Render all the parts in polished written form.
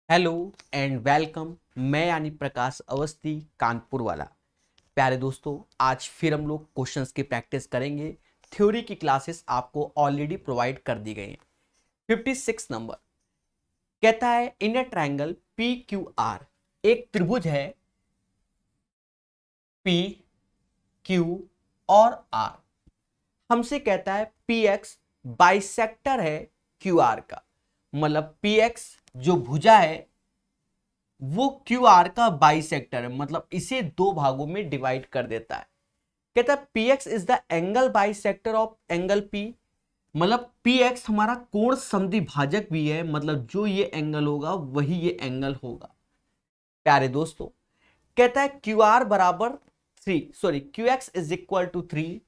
Hello and welcome. मैं यानी प्रकाश अवस्थी कानपुर वाला। प्यारे दोस्तों, आज फिर हम लोग क्वेश्चंस की प्रैक्टिस करेंगे। थ्योरी की क्लासेस आपको ऑलरेडी प्रोवाइड कर दी गई हैं। 56 नंबर कहता है in a triangle P Q R, एक त्रिभुज है पी क्यू और आर। हमसे कहता है पी एक्स बाइसेक्टर है क्यू आर का, मतलब पी एक्स जो भुजा है वो क्यू आर का बाइसेक्टर है, मतलब इसे दो भागों में डिवाइड कर देता है। कहता है P x is the angle bisector of angle P, मतलब पी एक्स हमारा कोण समद्विभाजक भी है, मतलब जो ये एंगल होगा वही ये एंगल होगा। प्यारे दोस्तों, कहता है क्यू आर बराबर q x is equal to 3,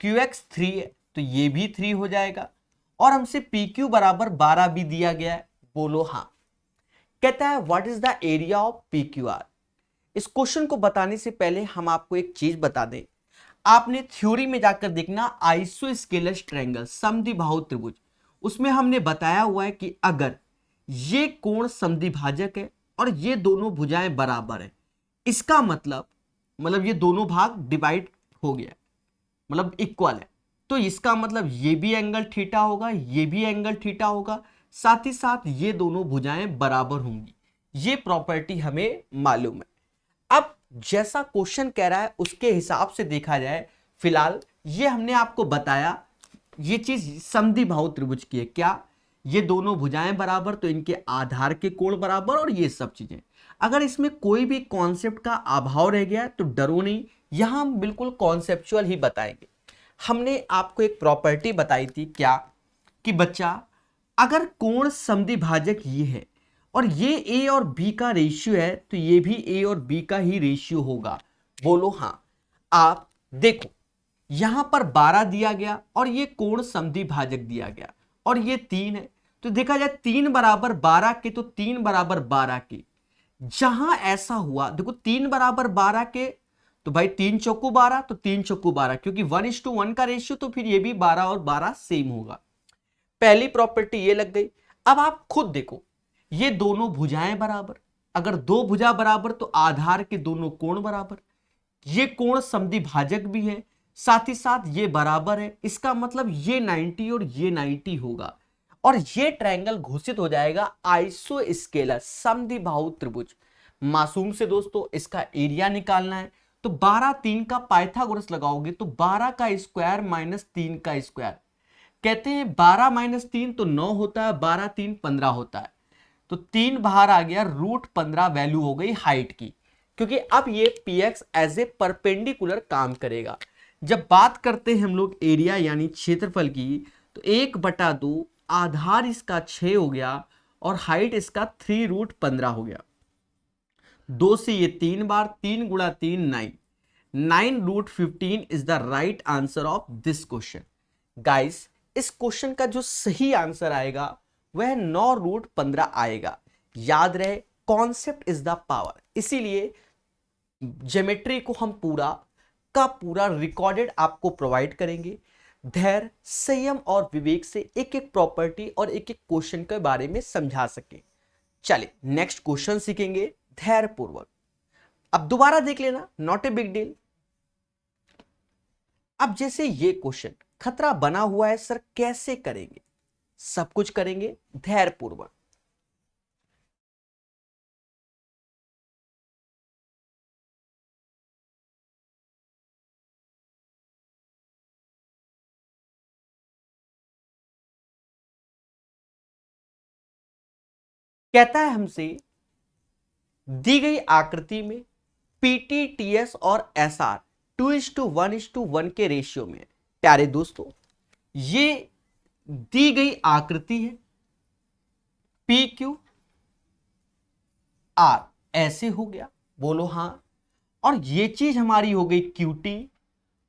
q x 3 है तो ये भी 3 हो जाएगा। और हमसे पी क्यू बराबर 12 भी दिया गया है, बोलो हाँ। कहता है what is the area of P Q are. इस क्वेश्चन को बताने से पहले हम आपको एक चीज बता दें। आपने थ्योरी में जाकर देखना आइसोस्केलस ट्रायंगल समद्विबाहु त्रिभुज, उसमें हमने बताया हुआ है कि अगर ये कोण समद्विभाजक है और ये दोनों भुजाएं बराबर है, इसका मतलब ये दोनों भाग डिवाइड हो गया, मतलब इक्वल है, तो इसका मतलब ये भी एंगल थीटा होगा, ये भी एंगल थीटा होगा, साथ ही साथ ये दोनों भुजाएं बराबर होंगी। ये प्रॉपर्टी हमें मालूम है। अब जैसा क्वेश्चन कह रहा है उसके हिसाब से देखा जाए, फिलहाल ये हमने आपको बताया, ये चीज समद्विबाहु त्रिभुज की है। क्या ये दोनों भुजाएं बराबर तो इनके आधार के कोण बराबर और ये सब चीजें। अगर इसमें कोई भी कॉन्सेप्ट का अभाव रह गया तो डरो नहीं, यहां हम बिल्कुल कॉन्सेप्चुअल ही बताएंगे। हमने आपको एक प्रॉपर्टी बताई थी, क्या कि बच्चा अगर कोण समद्विभाजक ये है और ये ए और बी का रेशियो है तो ये भी ए और बी का ही रेशियो होगा, बोलो हाँ। आप देखो यहां पर 12 दिया गया और ये कोण समद्विभाजक दिया गया और ये 3 है, तो देखा जाए 3 बराबर 12 के तो 3 बराबर 12 के। जहां ऐसा हुआ, देखो 3 बराबर 12 के तो भाई 3 चौकू 12, तो 3 चौकू 12, क्योंकि 1:1 का रेशियो, तो फिर ये भी 12 और 12 सेम होगा। पहली प्रॉपर्टी ये लग गई। अब आप खुद देखो, ये दोनों भुजाएं बराबर, अगर दो भुजा बराबर तो आधार के दोनों कोण बराबर, ये कोण समद्विभाजक भी है, साथ ही साथ ये बराबर है, इसका मतलब ये 90 और ये 90 होगा और ये ट्रायंगल घोषित हो जाएगा आइसोस्केलस समद्विबाहु त्रिभुज। मासूम से दोस्तों इसका एरिया निकालना है, तो 12 3 का पाइथागोरस लगाओगे तो 12 का स्क्वायर माइनस 3 का स्क्वायर, कहते हैं 12 माइनस 3 तो 9 होता है, 12 3 15 होता है, तो 3 बाहर आ गया, √15 वैल्यू हो गई हाइट की, क्योंकि अब ये P X as a perpendicular काम करेगा। जब बात करते हैं हम लोग एरिया यानी क्षेत्रफल की, तो 1/2 आधार इसका 6 हो गया और हाइट इसका 3√15 हो गया। 2 से ये 3 बार, 3 गुणा 3 9, 9√15 is the right answer of this question. Guys, इस क्वेश्चन का जो सही आंसर आएगा वह 9√15 आएगा। याद रहे, कॉन्सेप्ट इज द पावर, इसीलिए ज्योमेट्री को हम पूरा का पूरा रिकॉर्डेड आपको प्रोवाइड करेंगे। धैर्य, संयम और विवेक से एक एक प्रॉपर्टी और एक एक क्वेश्चन के बारे में समझा सके। चलिए नेक्स्ट क्वेश्चन सीखेंगे धैर्य पूर्वक। अब दोबारा देख लेना, नॉट ए बिग डील। अब जैसे ये क्वेश्चन खतरा बना हुआ है, सर कैसे करेंगे? सब कुछ करेंगे धैर्य पूर्वक। कहता है हमसे दी गई आकृति में पीटीटीएस और एसआर 2:1:1 के रेशियो में। प्यारे दोस्तों, ये दी गई आकृति है, पी क्यू आर ऐसे हो गया, बोलो हाँ। और ये चीज हमारी हो गई क्यूटी,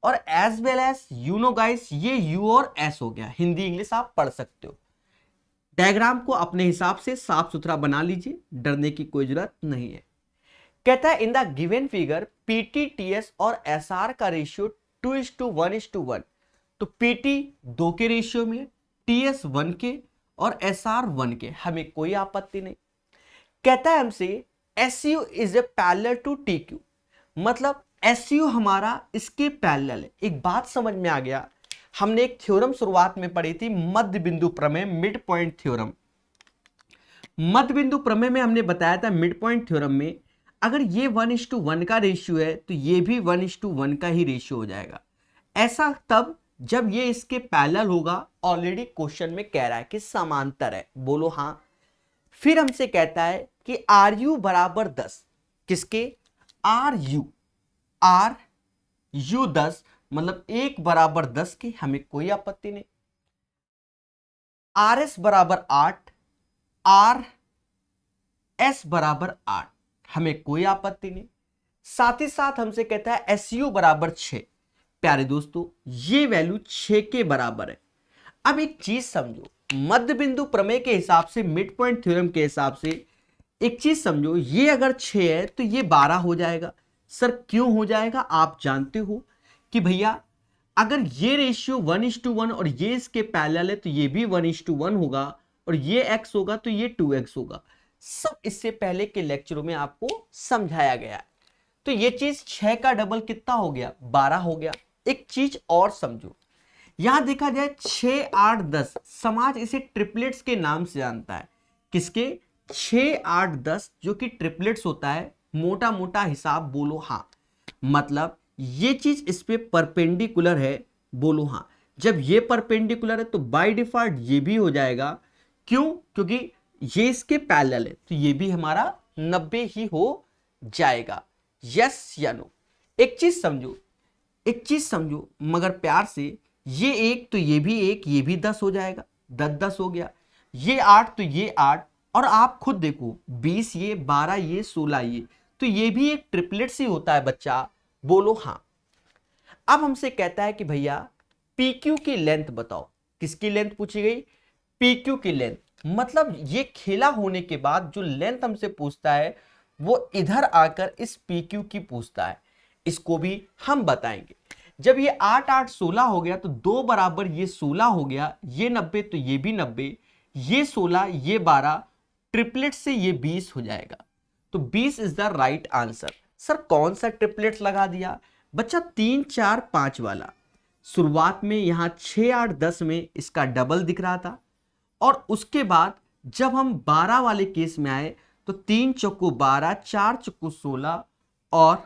और as well as you know guys, ये यू और एस हो गया। हिंदी इंग्लिश आप पढ़ सकते हो। डायग्राम को अपने हिसाब से साफ सुथरा बना लीजिए, डरने की कोई जरूरत नहीं है। कहता है इन द गिवन फिगर पीटीटीएस और एसआर का रेशियो 2:1:1, तो पीटी 2 के रेशियो में, टीएस 1 के और एसआर 1 के, हमें कोई आपत्ति नहीं। कहता है हमसे SU is a parallel to TQ, मतलब SU हमारा इसके पैरेलल है। एक बात समझ में आ गया, हमने एक थ्योरम शुरुआत में पढ़ी थी, मध्य बिंदु प्रमेय, मिड पॉइंट थ्योरम। मध्य बिंदु प्रमेय में हमने बताया था मिड पॉइंट थ्योरम में अगर ये 1:1 का रेशियो है तो ये भी 1:1 का ही रेशियो हो जाएगा। ऐसा तब जब ये इसके पैरेलल होगा। ऑलरेडी क्वेश्चन में कह रहा है कि समांतर है, बोलो हाँ। फिर हमसे कहता है कि RU बराबर 10, किसके? RU 10, मतलब 1 बराबर 10 की, हमें कोई आपत्ति नहीं। RS बराबर 8, RS बराबर 8, हमें कोई आपत्ति नहीं। साथ ही साथ हमसे कहता है SU बराबर 6। प्यारे दोस्तों, ये वैल्यू 6 के बराबर है। अब एक चीज समझो, मध्य बिंदु प्रमेय के हिसाब से, मिड पॉइंट थ्योरम के हिसाब से एक चीज समझो, ये अगर 6 है तो ये 12 हो जाएगा। सर क्यों हो जाएगा? आप जानते हो कि भैया अगर ये रेशियो 1:1 और ये इसके पैरेलल है तो ये भी 1:1 होगा, और ये x होगा तो ये 2x होगा। सब इससे पहले के लेक्चरों में आपको समझाया गया है। तो ये चीज 6 का डबल कितना हो गया? 12 हो गया। एक चीज और समझो, यहां देखा जाए 6, 8, 10, समाज इसे ट्रिपलेट्स के नाम से जानता है। किसके? 6, 8, 10 जो कि ट्रिपलेट्स होता है। मोटा मोटा हिसाब बोलो हाँ, मतलब ये चीज इस पे परपेंडिकुलर है, बोलो हाँ। जब ये परपेंडिकुलर है तो बाय डिफॉल्ट ये भी हो जाएगा। क्यों? क्योंकि ये इसके पैरेलल है, तो ये भी हमारा 90 ही हो जाएगा। यस या नो? एक चीज समझो, मगर प्यार से, ये 1 तो ये भी 1, ये भी 10 हो जाएगा, 10 10 हो गया। ये 8 तो ये 8, और आप खुद देखो 20 ये, 12 ये, 16 ये, तो ये भी एक ट्रिपलेट्स ही होता है बच्चा, बोलो हाँ। अब हमसे कहता है कि भैया PQ की लेंथ बताओ। किसकी लेंथ पूछी गई? PQ की लेंथ। मतलब ये खेला होने के बाद जो लेंथ हमसे पूछता है वो इधर आकर इस PQ की पूछता है। इसको भी हम बताएंगे। जब ये 8, 8, 16 हो गया तो 2 बराबर ये 16 हो गया, ये 90 तो ये भी 90, ये 16, ये 12, ट्रिपलेट से ये 20 हो जाएगा। तो 20 is the right answer. Sir कौन सा ट्रिपलेट लगा दिया? बच्चा 3, 4, 5 वाला। शुरुआत में यहां 6, 8, 10 में इसका डबल दिख रहा था, और उसके बाद जब हम 12 वाले केस में आए तो 3 चौको 12, 4 चौको 16 और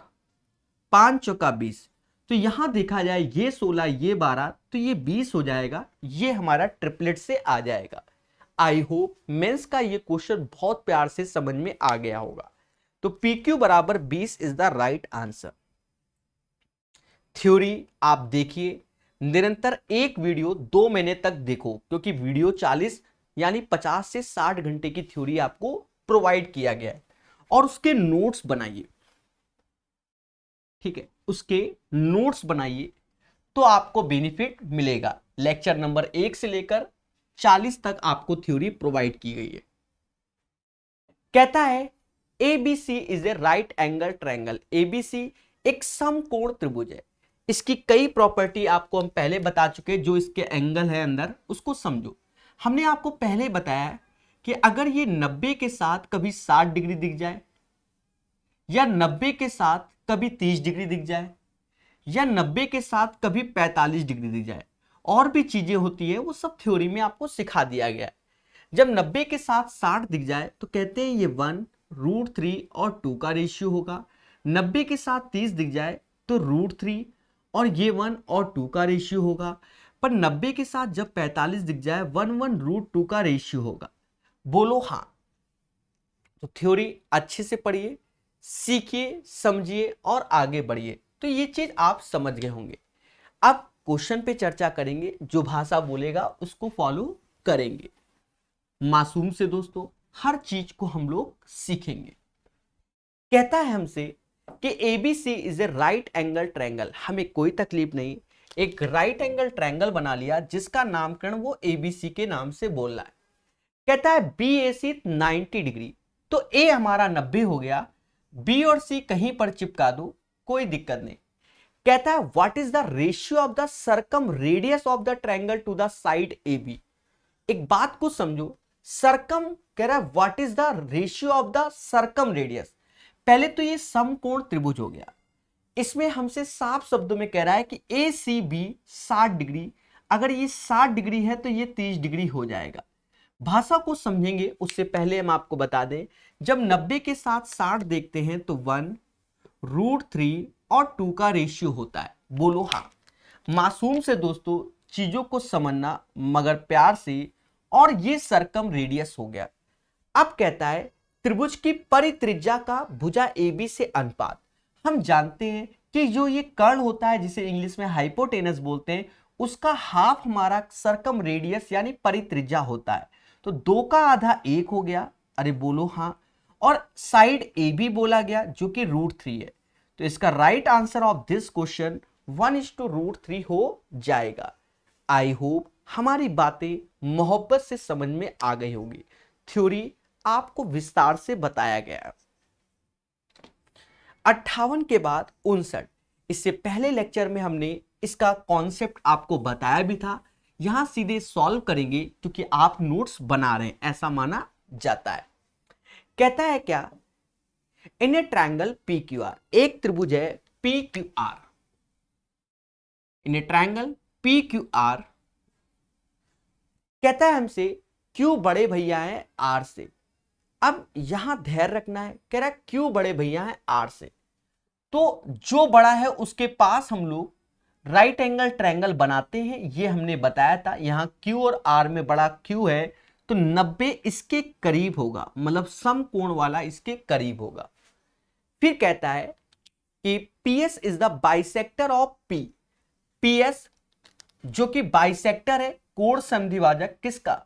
5 चौका 20। तो यहां देखा जाए ये 16, ये 12, तो ये 20 हो जाएगा। ये हमारा ट्रिपलेट से आ जाएगा। आई होप मेंस का ये क्वेश्चन बहुत प्यार से समझ में आ गया होगा। तो PQ बराबर 20 is the right answer. Theory आप देखिए, निरंतर एक वीडियो 2 महीने तक देखो, क्योंकि वीडियो 40 यानी 50 से 60 घंटे की थ्योरी आपको प्रोवाइड किया गया है, और उसके नोट्स बनाइए। ठीक है, उसके नोट्स बनाइए तो आपको बेनिफिट मिलेगा। लेक्चर नंबर 1 से लेकर 40 तक आपको थ्योरी प्रोवाइड की गई है। कहता है ABC is a right angle triangle. ABC एक समकोण त्रिभुज है। इसकी कई प्रॉपर्टी आपको हम पहले बता चुके, जो इसके एंगल है अंदर उसको समझो। हमने आपको पहले बताया कि अगर ये 90 के साथ कभी 60 डिग्री दिख जाए, या 90 के साथ कभी 30 डिग्री दिख जाए, या 90 के साथ कभी 45 डिग्री दिख जाए, और भी चीजें होती है, वो सब थ्योरी में आपको सिखा दिया गया है। जब 90 के साथ 60 दिख जाए तो कहते हैं ये 1√3 और 2 का रेशियो होगा। 90 के साथ 30 दिख जाए तो √3 और ये 1 और 2 का रेशियो होगा। पर 90 के साथ जब 45 दिख जाए 1/√2 का रेशियो होगा। बोलो हाँ। तो थ्योरी अच्छे से पढ़िए, सीखिए, समझिए और आगे बढ़िए। तो ये चीज आप समझ गए होंगे। अब क्वेश्चन पे चर्चा करेंगे, जो भाषा बोलेगा उसको फॉलो करेंगे। मासूम से दोस्तों हर चीज को हम लोग सीखेंगे। कहता है हमसे कि ABC is a right angle triangle. हमें कोई तकलीफ नहीं, एक राइट एंगल ट्रायंगल बना लिया जिसका नामकरण वो ABC के नाम से बोल रहा है। कहता है BAC 90 डिग्री, तो A हमारा 90 हो गया, B और C कहीं पर चिपका दो, कोई दिक्कत नहीं। कहता है what is the ratio of the circum radius of the triangle to the side AB। एक बात को समझो, सरकम कह रहा है what is the ratio of the circum radius. पहले तो ये समकोण त्रिभुज हो गया, इसमें हमसे साफ शब्दों में कह रहा है कि ए सी बी 60 डिग्री, अगर ये 60 डिग्री है तो ये 30 डिग्री हो जाएगा। भाषा को समझेंगे उससे पहले हम आपको बता दें, जब 90 के साथ 60 देखते हैं तो 1√3 और 2 का रेशियो होता है। बोलो हाँ। मासूम से दोस्तों चीजों को समझना मगर प्यार से, और ये सरकम रेडियस हो गया। अब कहता है त्रिभुज की परित्रिज्या का भुजा AB से अनुपात। हम जानते हैं कि जो ये कर्ण होता है जिसे इंग्लिश में हाइपोटेनस बोलते हैं, उसका हाफ हमारा सरकम रेडियस यानी परित्रिज्या होता है। तो 2 का आधा 1 हो गया, अरे बोलो हाँ। और साइड AB बोला गया जो कि √3 है। तो इसका right answer of this question 1:√3 हो जाएगा। आई होप हमारी बातें मोहब्बत से समझ में आ गई होगी। थ्योरी आपको विस्तार से बताया गया है। 58 के बाद 59, इससे पहले लेक्चर में हमने इसका कॉन्सेप्ट आपको बताया भी था। यहां सीधे सॉल्व करेंगे क्योंकि आप नोट्स बना रहे हैं ऐसा माना जाता है। कहता है क्या, इन ए ट्रायंगल PQR, एक त्रिभुज है PQR, in a triangle PQR, कहता है हमसे Q बड़े भैया है R से। अब यहां धैर्य रखना है, कह रहा है Q बड़े भैया है R से, तो जो बड़ा है उसके पास हम लोग राइट एंगल ट्रायंगल बनाते हैं। ये हमने बताया था। यहां Q और R में बड़ा Q है तो 90 इसके करीब होगा, मतलब समकोण वाला इसके करीब होगा। फिर कहता है कि PS is the bisector of P, PS जो कि बाइसेक्टर है, कोण समद्विभाजक किसका।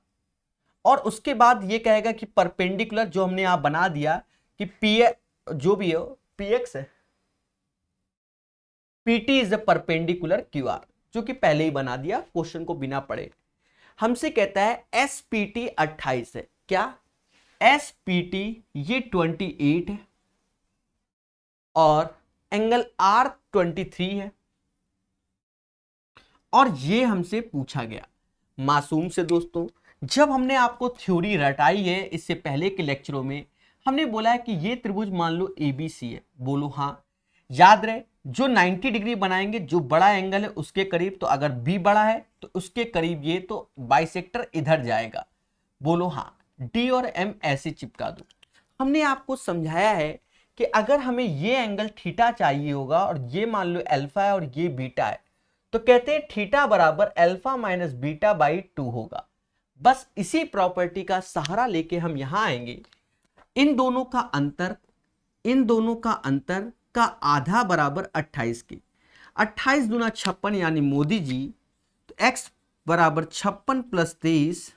और उसके बाद ये कहेगा कि परपेंडिकुलर, जो हमने यहां बना दिया कि P जो भी है PX है, PT is the perpendicular QR, जो कि पहले ही बना दिया क्वेश्चन को बिना पढ़े। हमसे कहता है SPT 28 है, क्या SPT ये 28 है और एंगल R 23 है। और ये हमसे पूछा गया मासूम से दोस्तों, जब हमने आपको थ्योरी रटाई है इससे पहले के लेक्चरों में, हमने बोला है कि ये त्रिभुज मान लो ABC है। बोलो हाँ। याद रहे जो 90 डिग्री बनाएंगे, जो बड़ा एंगल है उसके करीब, तो अगर B बड़ा है तो उसके करीब ये, तो बाइसेक्टर इधर जाएगा। बोलो हाँ। D और M ऐसे चिपका दो। हमने आपको समझाया है कि अगर हमें ये एंगल थीटा चाहिए होगा और ये मान लो अल्फा है और ये बीटा है, तो कहते हैं थीटा बराबर अल्फा माइनस बीटा बाई 2 होगा। बस इसी प्रॉपर्टी का सहारा लेके हम यहां आएंगे। इन दोनों का अंतर, इन दोनों का अंतर का आधा बराबर 28 की, 28 दूना 56 यानी मोदी जी, तो x बराबर 56 + 23,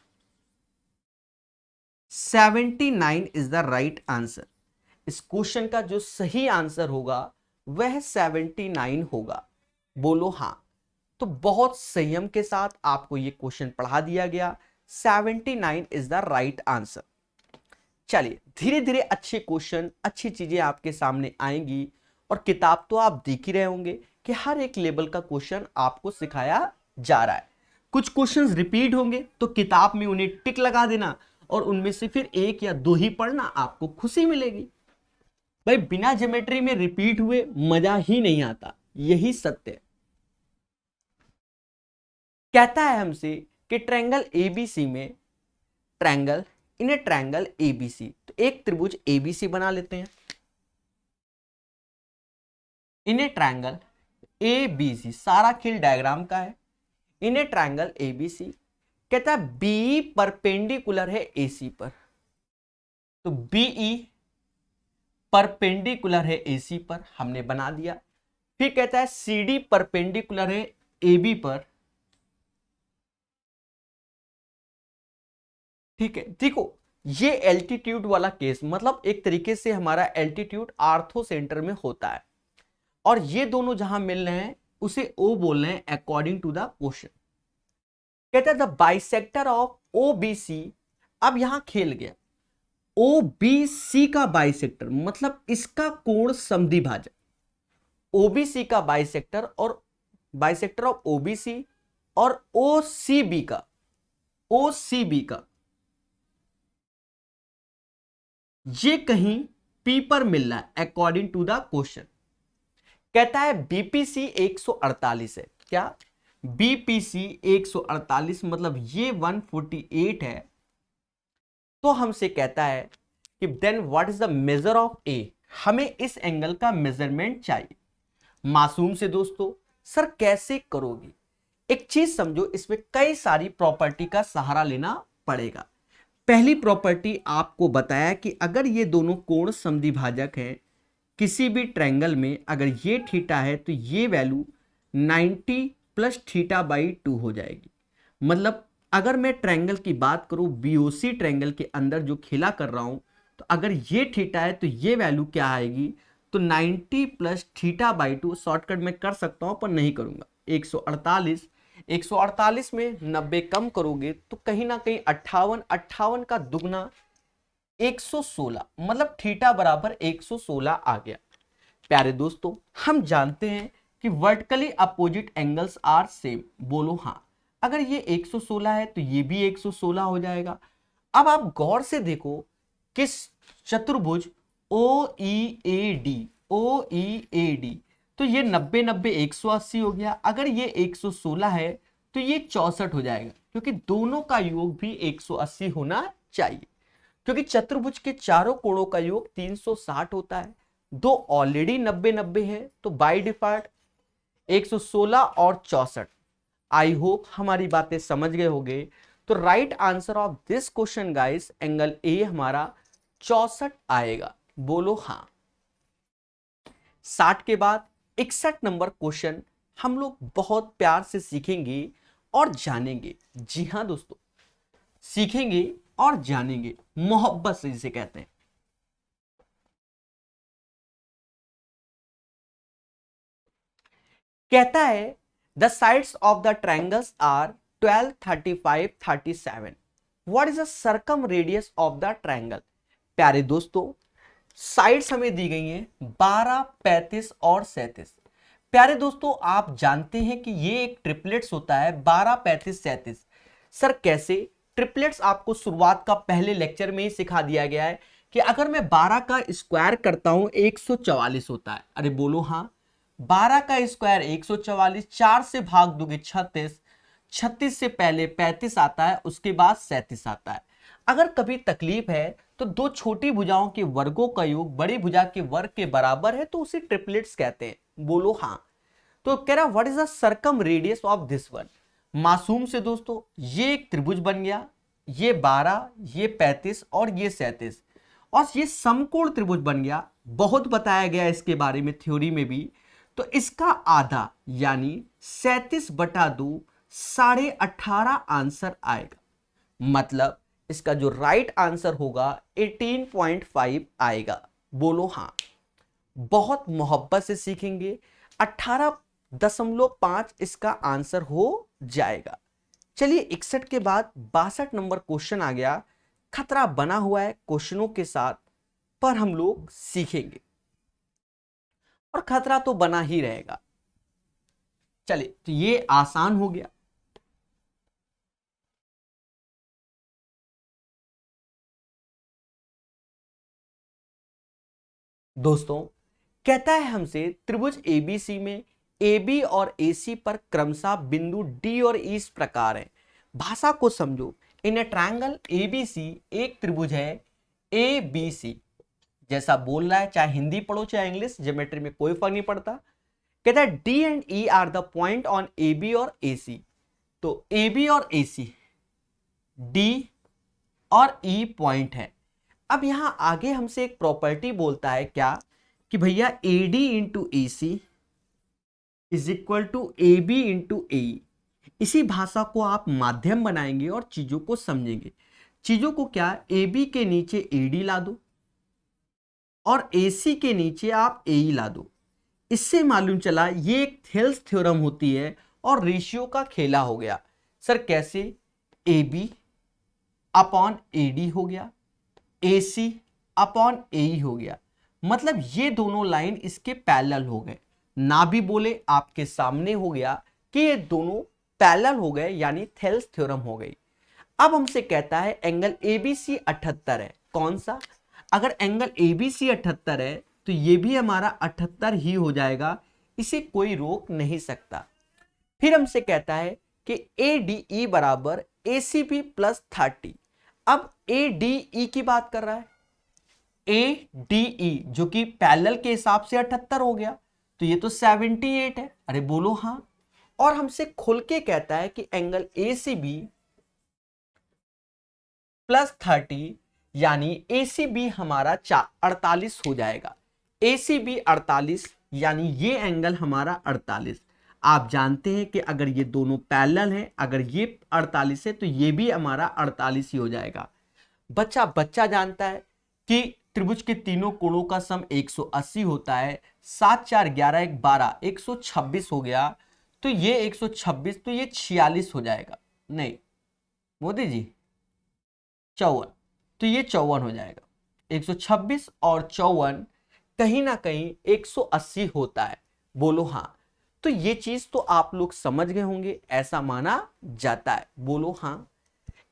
79 इज द राइट आंसर। इस क्वेश्चन का जो सही आंसर होगा वह 79 होगा। बोलो हाँ। तो बहुत संयम के साथ आपको यह क्वेश्चन पढ़ा दिया गया। 79 इज द राइट आंसर। चलिए धीरे धीरे अच्छे क्वेश्चन, अच्छी चीजें आपके सामने आएंगी। और किताब तो आप देख ही रहे होंगे कि हर एक लेवल का क्वेश्चन आपको सिखाया जा रहा है। कुछ क्वेश्चंस रिपीट होंगे तो किताब में उन्हें टिक लगा देना और उनमें से फिर 1 या 2 ही पढ़ना, आपको खुशी मिलेगी। भाई बिना ज्योमेट्री में रिपीट हुए मजा ही नहीं आता, यही सत्य है। कहता है हमसे कि ट्रायंगल ABC में, triangle in a triangle ABC, तो एक त्रिभुज ABC बना लेते हैं। इन ए ट्रायंगल ABC, सारा खेल डायग्राम का है। इन ए ट्रायंगल ABC, कहता है BE परपेंडिकुलर है AC पर, तो BE परपेंडिकुलर है AC पर, हमने बना दिया। फिर कहता है CD परपेंडिकुलर है AB पर। ठीक है, देखो ये एल्टीट्यूड वाला केस, मतलब एक तरीके से हमारा एल्टीट्यूड आर्थो सेंटर में होता है और ये दोनों जहां मिल रहे हैं उसे O बोल रहे हैं अकॉर्डिंग टू द क्वेश्चन। कहता है द बाइसेक्टर ऑफ OBC, अब यहां खेल गया। OBC का बाइसेक्टर मतलब इसका कोण समद्विभाजक, OBC का बाइसेक्टर और बाइसेक्टर ऑफ OBC और OCB का ये कहीं P पर मिल रहा है अकॉर्डिंग टू द क्वेश्चन। कहता है बीपीसी 148 है। क्या? बीपीसी 148 मतलब ये 148 है। तो हमसे कहता है कि then what is the measure of A, हमें इस एंगल का मेजरमेंट चाहिए। मासूम से दोस्तों, सर कैसे करोगी? एक चीज समझो, इसमें कई सारी प्रॉपर्टी का सहारा लेना पड़ेगा। पहली प्रॉपर्टी आपको बताया कि अगर ये दोनों कोण समद्विभाजक हैं किसी भी ट्रायंगल में, अगर ये थीटा है तो ये वैल्यू 90 प्लस थीटा बाई 2 हो जाएगी। मतलब अगर मैं ट्रायंगल की बात करूं, बीओसी ट्रायंगल के अंदर जो खेला कर रहा हूं, तो अगर ये थीटा है तो ये वैल्यू क्या आएगी? तो 90 प्लस थीटा बाई 2। शॉर्टकट में कर सकता हूं पर नहीं करूंगा। 148, 148 में 90 कम करोगे तो कहीं ना कहीं 58, 58 का दुगना 116, मतलब थीटा बराबर 116 आ गया। प्यारे दोस्तों, हम जानते हैं कि vertically opposite angles are same. बोलो हाँ। अगर ये 116 है तो ये भी 116 हो जाएगा। अब आप गौर से देखो, किस चतुर्भुज OEAD, OEAD, तो ये 90 90 180 हो गया। अगर ये 116 है तो ये 64 हो जाएगा, क्योंकि दोनों का योग भी 180 होना चाहिए, क्योंकि चतुर्भुज के चारों कोणों का योग 360 होता है। दो ऑलरेडी 90 90 है, तो बाय डिफॉल्ट 116 और 64। आई होप हमारी बातें समझ गए होंगे। तो right answer of this question guys, angle A हमारा 64 आएगा। बोलो हाँ। 60 के बाद 61 नंबर क्वेश्चन हम लोग बहुत प्यार से सीखेंगे और जानेंगे। जी हाँ दोस्तों, सीखेंगे और जानेंगे, मोहब्बत से जिसे कहते हैं। कहता है the sides of the triangles are 12, 35, 37। What is the circum radius of the triangle? प्यारे दोस्तों, साइड्स हमें दी गई हैं 12, 35 और 37। प्यारे दोस्तों, आप जानते हैं कि ये एक ट्रिपलेट्स होता है 12, 35, 37। सर कैसे? ट्रिपलेट्स आपको शुरुआत का पहले लेक्चर में ही सिखा दिया गया है कि अगर मैं 12 का स्क्वायर करता हूं 144 होता है। अरे बोलो हाँ। 12 का स्क्वायर 144, 4 से भाग दोगे 36, 36 से पहले 35 आता है, उसके बाद 37 आता है। अगर कभी तकलीफ है तो दो छोटी भुजाओं के वर्गों का योग बड़ी भुजा के वर्ग के बराबर है, तो उसे ट्रिपलेट्स कहते हैं। बोलो हाँ। तो कह रहा what is the circum radius of this one? मासूम से दोस्तों, ये एक त्रिभुज बन गया, ये 12, ये 35 और ये 37, और ये समकोण त्रिभुज बन गया। बहुत बताया गया इसके बारे में थ्योरी में भी। तो इसका आधा यानी 37/2, 18.5 आंसर आएगा। मतलब इसका जो राइट आंसर होगा 18.5 आएगा। बोलो हाँ। बहुत मोहब्बत से सीखेंगे, 18.5 इसका आंसर हो जाएगा। चलिए 61 के बाद 62 नंबर क्वेश्चन आ गया। खतरा बना हुआ है क्वेश्चनों के साथ, पर हम लोग सीखेंगे और खतरा तो बना ही रहेगा। चलिए, तो ये आसान हो गया। दोस्तों, कहता है हमसे त्रिभुज एबीसी में AB और AC पर क्रमशः बिंदु D और E इस प्रकार है। भाषा को समझो। इन ए ट्रायंगल ABC, एक त्रिभुज है ABC, जैसा बोल रहा है, चाहे हिंदी पढ़ो चाहे इंग्लिश, ज्योमेट्री में कोई फर्क नहीं पड़ता। कहता है D and E are the point on AB और AC। तो AB और AC, D और E पॉइंट है। अब यहां आगे हमसे एक प्रॉपर्टी बोलता है क्या, कि भैया AD into AC is equal to AB into AE। इसी भाषा को आप माध्यम बनाएंगे और चीजों को समझेंगे। चीजों को क्या, AB के नीचे AD ला दो और AC के नीचे आप AE ला दो। इससे मालूम चला ये एक थेल्स थ्योरम होती है और रेशियो का खेला हो गया। सर कैसे? AB अपॉन AD हो गया, AC अपॉन AE हो गया। मतलब ये दोनों लाइन इसके पैरेलल हो गए, ना भी बोले आपके सामने हो गया कि ये दोनों पैरेलल हो गए, यानी थेल्स थ्योरम हो गई। अब हमसे कहता है एंगल ABC 78 है। कौन सा? अगर एंगल ABC 78 है तो ये भी हमारा 78 ही हो जाएगा, इसे कोई रोक नहीं सकता। फिर हमसे कहता है कि ADE बराबर ACB प्लस 30। अब ADE की बात कर रहा है, ADE जो कि पैरेलल के हिसाब से 78 हो गया, तो ये तो 78 है। अरे बोलो हाँ। और हमसे खुल के कहता है कि एंगल ACB प्लस 30 यानी ACB हमारा 48 हो जाएगा। ACB 48 यानी ये एंगल हमारा 48। आप जानते हैं कि अगर ये दोनों पैरेलल हैं, अगर ये 48 है तो ये भी हमारा 48 ही हो जाएगा। बच्चा जानता है कि त्रिभुज के तीनों कोणों का सम 180 होता है। 7 4 11 1 12 126 हो गया, तो ये 126 तो ये 46 हो जाएगा। नहीं मोदी जी 54, तो ये 54 हो जाएगा। 126 और 54 कहीं ना कहीं 180 होता है। बोलो हाँ। तो ये चीज तो आप लोग समझ गए होंगे, ऐसा माना जाता है। बोलो हाँ।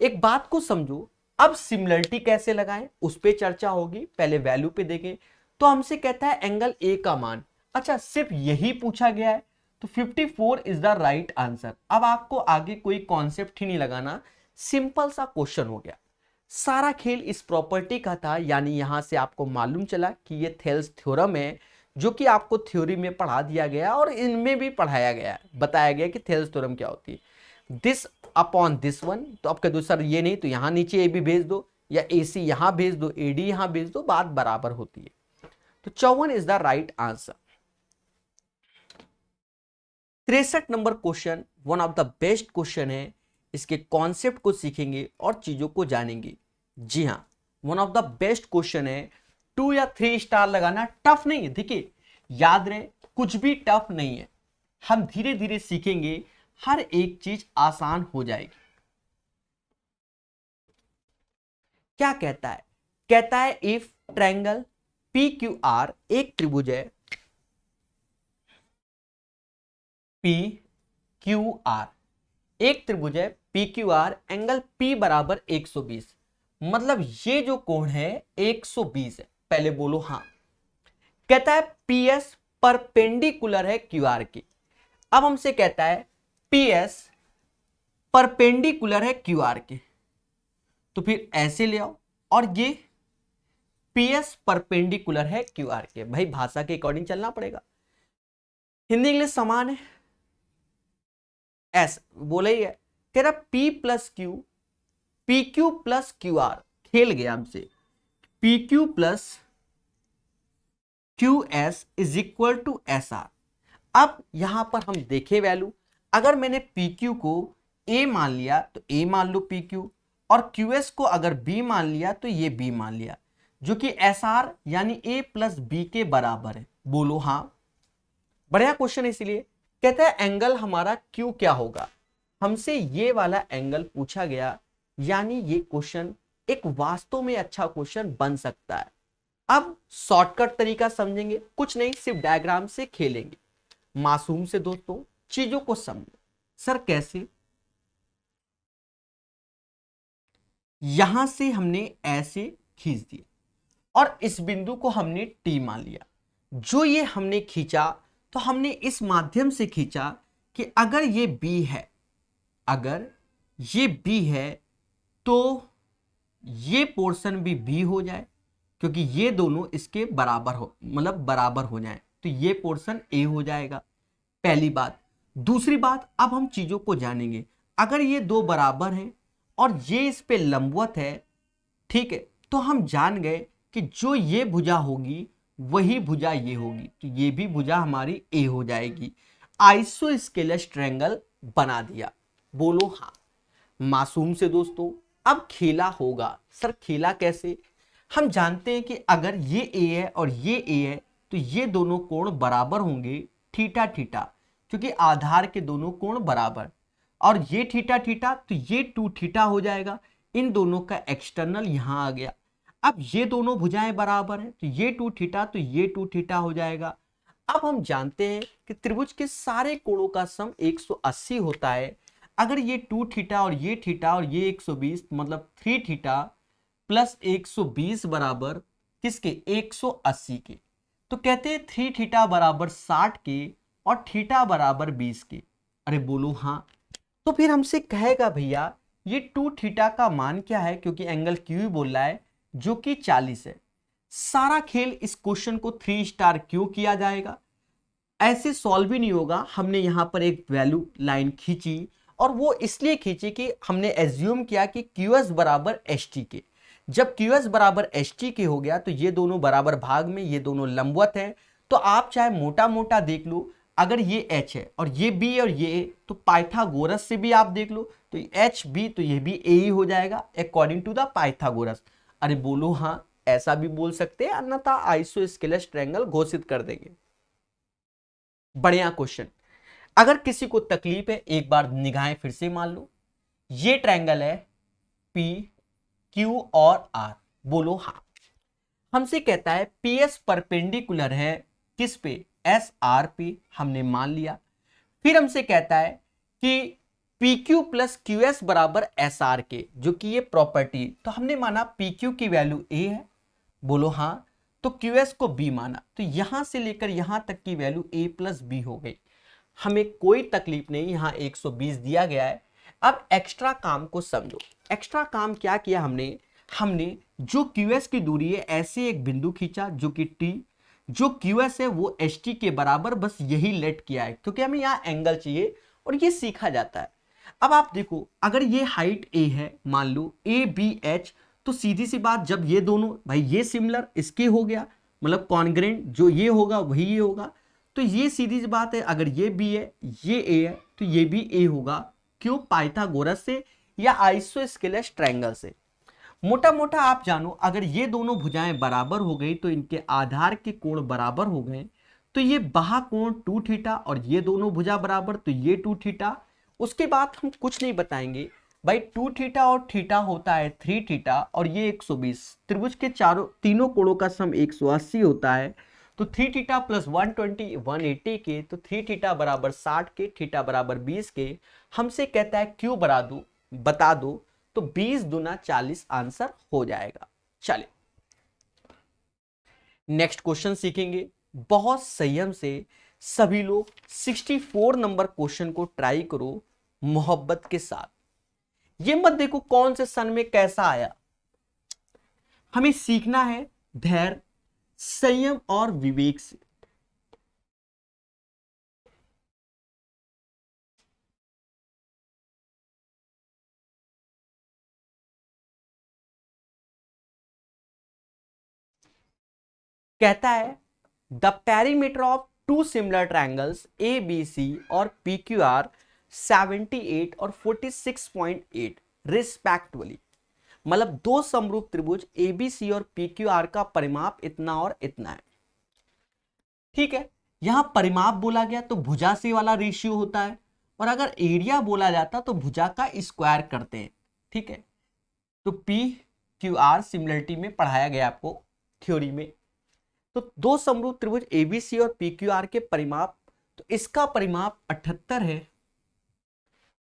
एक बात को समझो, अब सिमिलरिटी कैसे लगाएं उस पे चर्चा होगी, पहले वैल्यू पे देखें। तो हमसे कहता है एंगल ए का मान, अच्छा सिर्फ यही पूछा गया है, तो 54 इज द राइट आंसर। अब आपको आगे कोई कॉन्सेप्ट ही नहीं लगाना, सिंपल सा क्वेश्चन हो गया। सारा खेल इस प्रॉपर्टी का था, यानी यहां से आपको मालूम चला कि ये थेल्स थ्योरम है, जो कि आपको थ्योरी में पढ़ा दिया गया और इनमें भी पढ़ाया गया, बताया गया कि थेल्स थ्योरम क्या होती है। दिस अपॉन दिस वन, तो अब कह दो सर ये नहीं तो यहां नीचे ए बी भेज दो, या AC यहां भेज दो, AD यहां भेज दो, बात बराबर होती है। तो 54 is the right answer. 63 number question one of the best question है। इसके कॉन्सेप्ट को सीखेंगे और चीजों को जानेंगे। जी हाँ, one of the best question है। 2 या 3 स्टार लगाना टफ नहीं है। देखिए याद रहे, कुछ भी टफ नहीं है, हम धीरे धीरे सीखेंगे, हर एक चीज आसान हो जाएगी। क्या कहता है? कहता है इफ ट्रायंगल PQR एक त्रिभुज है, PQR एक त्रिभुज है, PQR एंगल P बराबर 120, मतलब ये जो कोण है 120 है। पहले बोलो हाँ। कहता है PS परपेंडिकुलर है QR के। अब हमसे कहता है PS परपेंडिकुलर है QR के, तो फिर ऐसे ले आओ, और ये PS परपेंडिकुलर है QR के। भाई भाषा के अकॉर्डिंग चलना पड़ेगा, हिंदी इंग्लिश समान है। ऐसा बोला ही है, कह रहा P plus Q, PQ plus QR, खेल गया हमसे। PQ plus QS is equal to SR। अब यहां पर हम देखें वैल्यू, अगर मैंने PQ को A मान लिया तो A मान लो PQ, और QS को अगर B मान लिया तो ये B मान लिया, जो कि SR यानी A प्लस B के बराबर है। बोलो हाँ। बढ़िया क्वेश्चन है, इसीलिए कहता है एंगल हमारा Q क्या होगा। हमसे ये वाला एंगल पूछा गया, यानी ये क्वेश्चन एक वास्तव में अच्छा क्वेश्चन बन सकता है। अब शॉर्टकट तरीका समझेंगे, कुछ नहीं सिर्फ डायग्राम से खेलेंगे, मासूम से दोस्तों चीजों को समझो। सर कैसे? यहां से हमने ऐसे खींच दिया और इस बिंदु को हमने T मान लिया। जो ये हमने खींचा तो हमने इस माध्यम से खींचा कि अगर ये B है, अगर ये B है तो ये पोर्शन भी B हो जाए, क्योंकि ये दोनों इसके बराबर हो, मतलब बराबर हो जाए, तो ये पोर्शन A हो जाएगा। पहली बात। दूसरी बात, अब हम चीजों को जानेंगे। अगर ये दो बराबर हैं और ये इस पे लंबवत है, ठीक है, तो हम जान गए कि जो ये भुजा होगी वही भुजा ये होगी, तो ये भी भुजा हमारी A हो जाएगी। आइसोस्केलस ट्रायंगल बना दिया। बोलो हाँ। मासूम से दोस्तों अब खेला होगा। सर खेला कैसे? हम जानते हैं कि अगर ये A है और ये A है तो ये दोनों कोण बराबर होंगे, थीटा थीटा, क्योंकि आधार के दोनों कोण बराबर, और ये थीटा थीटा तो ये 2 थीटा हो जाएगा। इन दोनों का एक्सटर्नल यहां आ गया। अब ये दोनों भुजाएं बराबर है तो ये 2 थीटा तो ये 2 थीटा हो जाएगा। अब हम जानते हैं कि त्रिभुज के सारे कोणों का सम 180 होता है। अगर ये 2 थीटा और ये 120, मतलब 3 थीटा प्लस 120 बराबर किसके 180 के। तो कहते हैं 3 थीटा बराबर 60 के और थीटा बराबर 20 के। अरे बोलो हाँ। तो फिर हमसे कहेगा भैया ये 2 थीटा का मान क्या है, क्योंकि एंगल क्यू ही बोल रहा है जो कि 40 है। सारा खेल इस क्वेश्चन को 3 स्टार क्यों किया जाएगा, ऐसे सॉल्व ही नहीं होगा। हमने यहां पर एक वैल्यू लाइन खींची और वो इसलिए खींची कि हमने एज्यूम किया कि QS बराबर HT के। जब QS बराबर HT के हो गया तो ये दोनों बराबर भाग में, ये दोनों लंबवत है। तो आप चाहे मोटा मोटा देख लो, अगर ये H है और ये B और ये A, तो पाइथागोरस से भी आप देख लो तो HB तो ये भी A ही हो जाएगा अकॉर्डिंग टू द पाइथागोरस। अरे बोलो हाँ, ऐसा भी बोल सकते हैं, अन्यथा आइसोस्केलेस ट्रायंगल घोषित कर देंगे। बढ़िया क्वेश्चन। अगर किसी को तकलीफ है, एक बार निगाहें फिर से मान लो, ये ट्रायंगल है P, Q और R। बोलो हाँ। हमसे कहता है PS परपेंडिकुलर है किस पे, SR पे, हमने मान लिया। फिर हमसे कहता है कि PQ प्लस QS बराबर SR के, जो कि ये प्रॉपर्टी, तो हमने माना PQ की वैल्यू A है। बोलो हाँ। तो QS को B माना, तो यहां से लेकर यहां तक की वैल्यू A प्लस B हो गई। हमें कोई तकलीफ नहीं, यहां 120 दिया गया है। अब एक्स्ट्रा काम को समझो। एक्स्ट्रा काम क्या किया हमने, हमने जो QS की दूरी है ऐसे एक बिंदु खींचा जो कि T, जो QS है वो HT के बराबर, बस यही लेट किया है क्योंकि हमें यहाँ एंगल चाहिए और ये सीखा जाता है। अब आप देखो, अगर ये हाइट A है, मान लो ABH, तो सीधी सी बात, जब ये दोनों भाई ये सिमिलर इसके हो गया, मतलब कॉन्ग्रेंट, जो ये होगा वही ये होगा, तो ये सीधी सी बात है, अगर ये B है ये A है तो ये भी A होगा। क्यों, पाइथागोरस से या आइसोस्केलेस ट्रायंगल से। मोटा मोटा आप जानो, अगर ये दोनों भुजाएं बराबर हो गई तो इनके आधार के कोण बराबर हो गए, तो ये बाहा कोण 2 थीटा और ये दोनों भुजा बराबर, तो ये 2 थीटा। उसके बाद हम कुछ नहीं बताएंगे भाई, 2 थीटा और थीटा होता है 3 थीटा और ये 120। त्रिभुज के तीनों कोणों का सम 180 होता है। तो 3 थीटा प्लस 120 180 के, तो 3 थीटा बराबर 60 के, थीटा बराबर 20 के। हमसे कहता है क्यों बता दो, तो 20 दूना 40 आंसर हो जाएगा। चलिए नेक्स्ट क्वेश्चन सीखेंगे। बहुत संयम से सभी लोग 64 नंबर क्वेश्चन को ट्राई करो मोहब्बत के साथ। ये मत देखो कौन से सन में कैसा आया, हमें सीखना है धैर्य, संयम और विवेक से। कहता है the perimeter of two similar triangles ABC और PQR 78 और 46.8 रिस्पेक्टिवली। मतलब दो समरूप त्रिभुज ABC और PQR का परिमाप इतना और इतना है। ठीक है, यहां परिमाप बोला गया तो भुजा से वाला रेशियो होता है, और अगर एरिया बोला जाता तो भुजा का स्क्वायर करते हैं। ठीक है, तो PQR सिमिलरिटी में पढ़ाया गया आपको थ्योरी में। तो दो समरूप त्रिभुज ABC और PQR के परिमाप, तो इसका परिमाप 78 है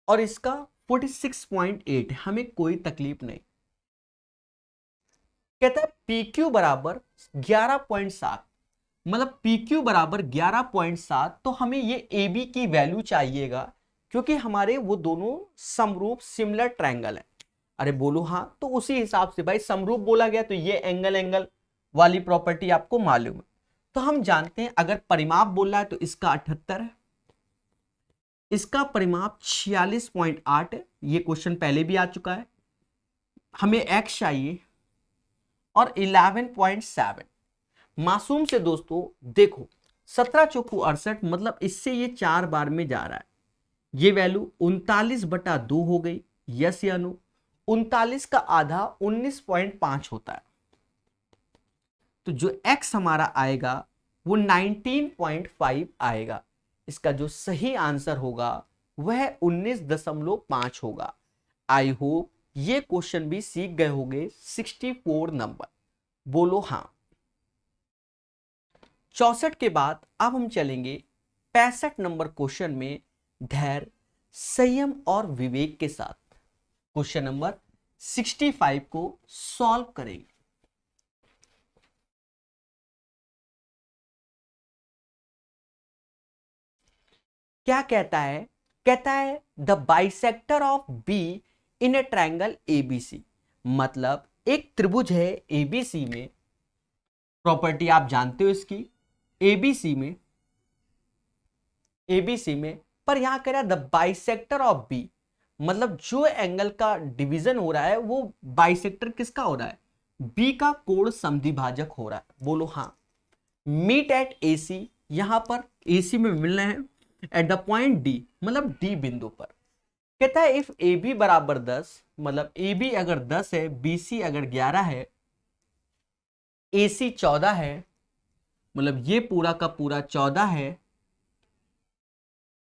और इसका 46.8 है। हमें कोई तकलीफ नहीं। कहता है PQ बराबर 11.7, मतलब PQ बराबर 11.7, तो हमें ये AB की वैल्यू चाहिएगा क्योंकि हमारे वो दोनों समरूप सिमिलर ट्रायंगल है। अरे बोलो हाँ। तो उसी हिसाब से भाई समरूप बोला गया तो ये एंगल वाली प्रॉपर्टी आपको मालूम है। तो हम जानते हैं अगर परिमाप बोल रहा है तो इसका 78 है, इसका परिमाप 46.8 है। ये क्वेश्चन पहले भी आ चुका है। हमें x चाहिए और 11.7। मासूम से दोस्तों देखो, 17 चौकू 68, मतलब इससे ये 4 बार में जा रहा है। ये वैल्यू 39/2 हो गई। यस या नो? 39 का आधा 19.5 होता है। तो जो x हमारा आएगा वो 19.5 आएगा। इसका जो सही आंसर होगा वह 19.5 होगा। आई होप ये क्वेश्चन भी सीख गए होंगे 64 नंबर। बोलो हाँ। 64 के बाद अब हम चलेंगे 65 नंबर क्वेश्चन में धैर्य, संयम और विवेक के साथ क्वेश्चन नंबर 65 को सॉल्व करेंगे। क्या कहता है? कहता है the bisector of be in a triangle ABC. मतलब एक त्रिभुज है एबीसी में, प्रॉपर्टी आप जानते हो इसकी, एबीसी में, एबीसी में, पर यहां कह रहा है द बाइसेक्टर ऑफ बी, मतलब जो एंगल का डिवीजन हो रहा है वो बाइसेक्टर किसका हो रहा है? बी का कोण समद्विभाजक हो रहा है। बोलो हाँ। मीट एट एसी, यहां पर एसी में मिल रहे हैं एट द पॉइंट डी, मतलब डी बिंदु पर। कहता है इफ ए बी बराबर 10, मतलब ए बी अगर 10 है, बी सी अगर 11 है, ए सी 14 है, मतलब ये पूरा का पूरा 14 है,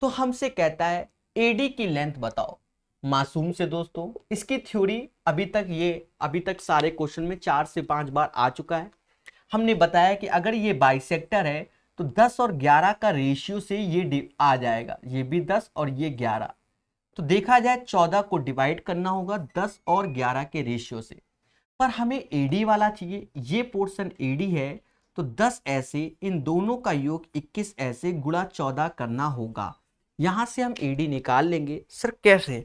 तो हमसे कहता है एडी की लेंथ बताओ। मासूम से दोस्तों, इसकी थ्योरी अभी तक सारे क्वेश्चन में 4 से 5 बार आ चुका है। हमने बताया कि अगर ये बाइसेक्टर है तो 10 और 11 का रेशियो से ये आ जाएगा, ये भी 10 और ये 11। तो देखा जाए 14 को डिवाइड करना होगा 10 और 11 के रेशियो से, पर हमें एडी वाला चाहिए, ये पोर्शन एडी है, तो 10 ऐसे, इन दोनों का योग 21 ऐसे गुणा 14 करना होगा। यहां से हम एडी निकाल लेंगे। सर कैसे?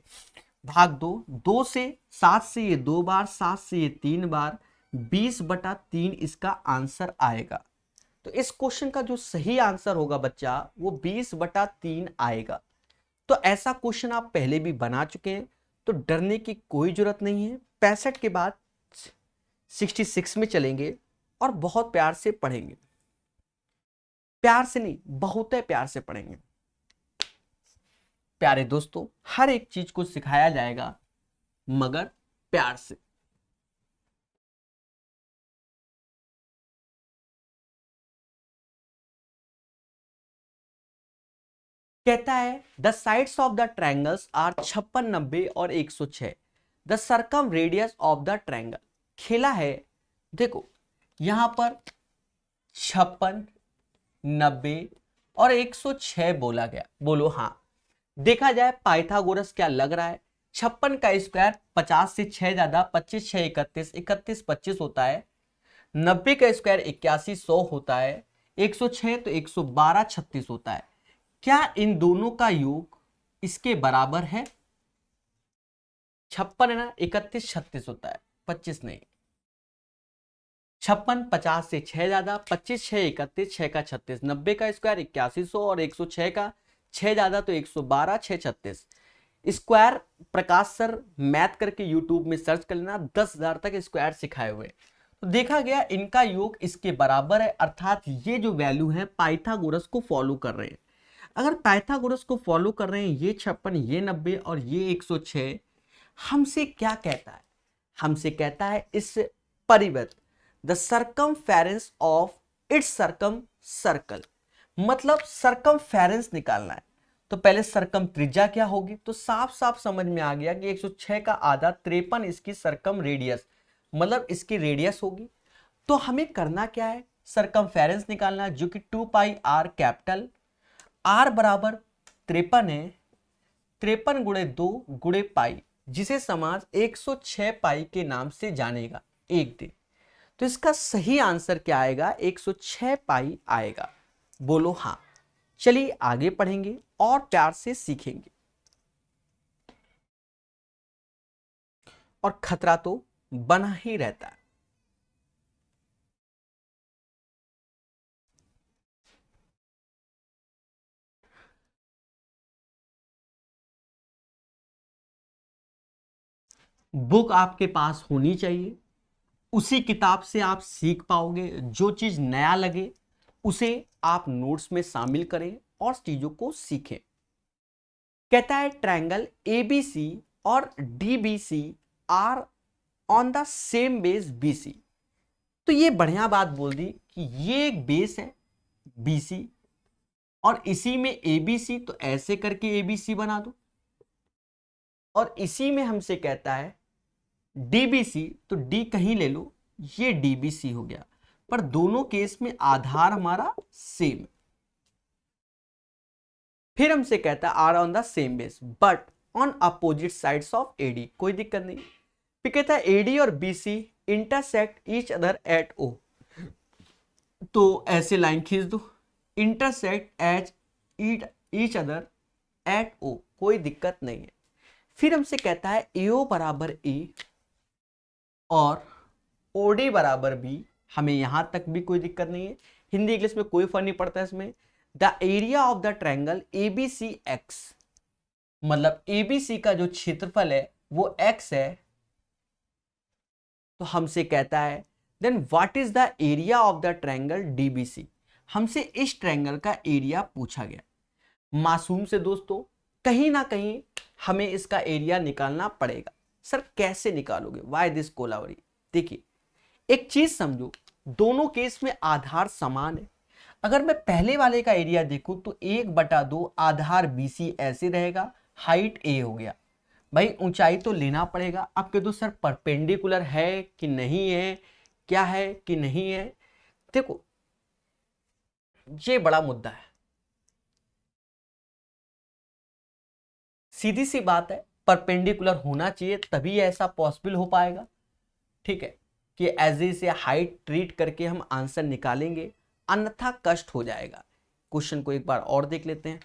भाग दो, 2 से 7 से ये 2 बार, 7 से ये 3 बार, 20/3 इसका आंसर आएगा। तो इस क्वेश्चन का जो सही आंसर होगा बच्चा वो 20/3 आएगा। तो ऐसा क्वेश्चन आप पहले भी बना चुके हैं, तो डरने की कोई जरूरत नहीं है। 65 के बाद 66 में चलेंगे और बहुत प्यार से पढ़ेंगे। प्यार से नहीं, बहुत प्यार से पढ़ेंगे। प्यारे दोस्तों, हर एक चीज को सिखाया जाएगा मगर प्यार से। कहता है the sides of the triangles are 56, 90 और 106। The circum radius of the triangle. खेला है, देखो यहां पर 56, 90 और 106 बोला गया। बोलो हाँ। देखा जाए पाइथागोरस क्या लग रहा है? 56 का स्क्वायर 50 से 6 ज्यादा, 25 6 31, 31 25 होता है। 90 का स्क्वायर 81 100 होता है। 106 तो 112 36 होता है। क्या इन दोनों का योग इसके बराबर है? 56 है ना, 31 36 होता है, 25 नहीं। 56 50 से 6 ज्यादा, 25 6 31, 6 का 36, 90 का स्क्वायर 81 100 और 106 का 6 ज्यादा तो 112 6 36। स्क्वायर प्रकाश सर मैथ करके यूट्यूब में सर्च कर लेना, 10,000 तक स्क्वायर सिखाए हुए। तो देखा गया इनका योग इसके बराबर है, अर्थात ये जो वैल्यू है पाइथागोरस को फॉलो कर रहे हैं। अगर पाइथागोरस को फॉलो कर रहे हैं, ये 56 ये 90 और ये 106, हमसे क्या कहता है? हमसे कहता है इस परिवृत्त the circumference of its circum circle, मतलब सर्कमफेरेंस निकालना है। तो पहले सर्कम त्रिज्या क्या होगी? तो साफ साफ समझ में आ गया कि 106 का आधा 53 इसकी सर्कम रेडियस, मतलब इसकी रेडियस होगी। तो हमें करना क्या है? सर्कमफेरेंस निकालना, जो कि 2 पाई आर कैपिटल, आर बराबर 53 है, 53 गुणे 2 गुणे पाई, जिसे समाज 106 पाई के नाम से जानेगा एक दिन। तो इसका सही आंसर क्या आएगा? 106 पाई आएगा। बोलो हाँ। चलिए आगे पढ़ेंगे और प्यार से सीखेंगे। और खतरा तो बना ही रहता है। बुक आपके पास होनी चाहिए, उसी किताब से आप सीख पाओगे। जो चीज नया लगे उसे आप नोट्स में शामिल करें और चीजों को सीखें। कहता है ट्रायंगल एबीसी और DBC are on the same base BC. तो ये बढ़िया बात बोल दी कि ये एक बेस है बीसी और इसी में एबीसी, तो ऐसे करके एबीसी बना दो। और इसी में हमसे कहता है डीबीसी, तो डी कहीं ले लो, ये डीबीसी हो गया। पर दोनों केस में आधार हमारा सेम। फिर हमसे कहता है are on the same base but on opposite sides of AD. कोई दिक्कत नहीं। फिर कहता है एडी और BC intersect each other at O, तो ऐसे लाइन खींच दो, इंटरसेक्ट एच ईच अदर एट ओ, कोई दिक्कत नहीं है। फिर हमसे कहता है AO बराबर A और OD बराबर B, हमें यहां तक भी कोई दिक्कत नहीं है, हिंदी इंग्लिश में कोई फर्क नहीं पड़ता है इसमें। The area of the triangle ABCX, मतलब ABC का जो क्षेत्रफल है वो X है। तो हमसे कहता है then what is the area of the triangle DBC, हमसे इस ट्रायंगल का एरिया पूछा गया। मासूम से दोस्तों कहीं ना कहीं हमें इसका एरिया निकालना पड़ेगा। सर कैसे निकालोगे, वाई दिस कोलावरी? देखिए एक चीज समझो, दोनों केस में आधार समान है। अगर मैं पहले वाले का एरिया देखूं तो 1/2 आधार BC ऐसे रहेगा, हाइट A हो गया। भाई ऊंचाई तो लेना पड़ेगा। आपके तो सर परपेंडिकुलर है कि नहीं है, क्या है कि नहीं है, देखो ये बड़ा मुद्दा है। सीधी सी बात है, परपेंडिकुलर होना चाहिए तभी ऐसा पॉसिबल हो पाएगा। ठीक है कि एज ए हाइट ट्रीट करके हम आंसर निकालेंगे, अन्यथा कष्ट हो जाएगा। क्वेश्चन को एक बार और देख लेते हैं।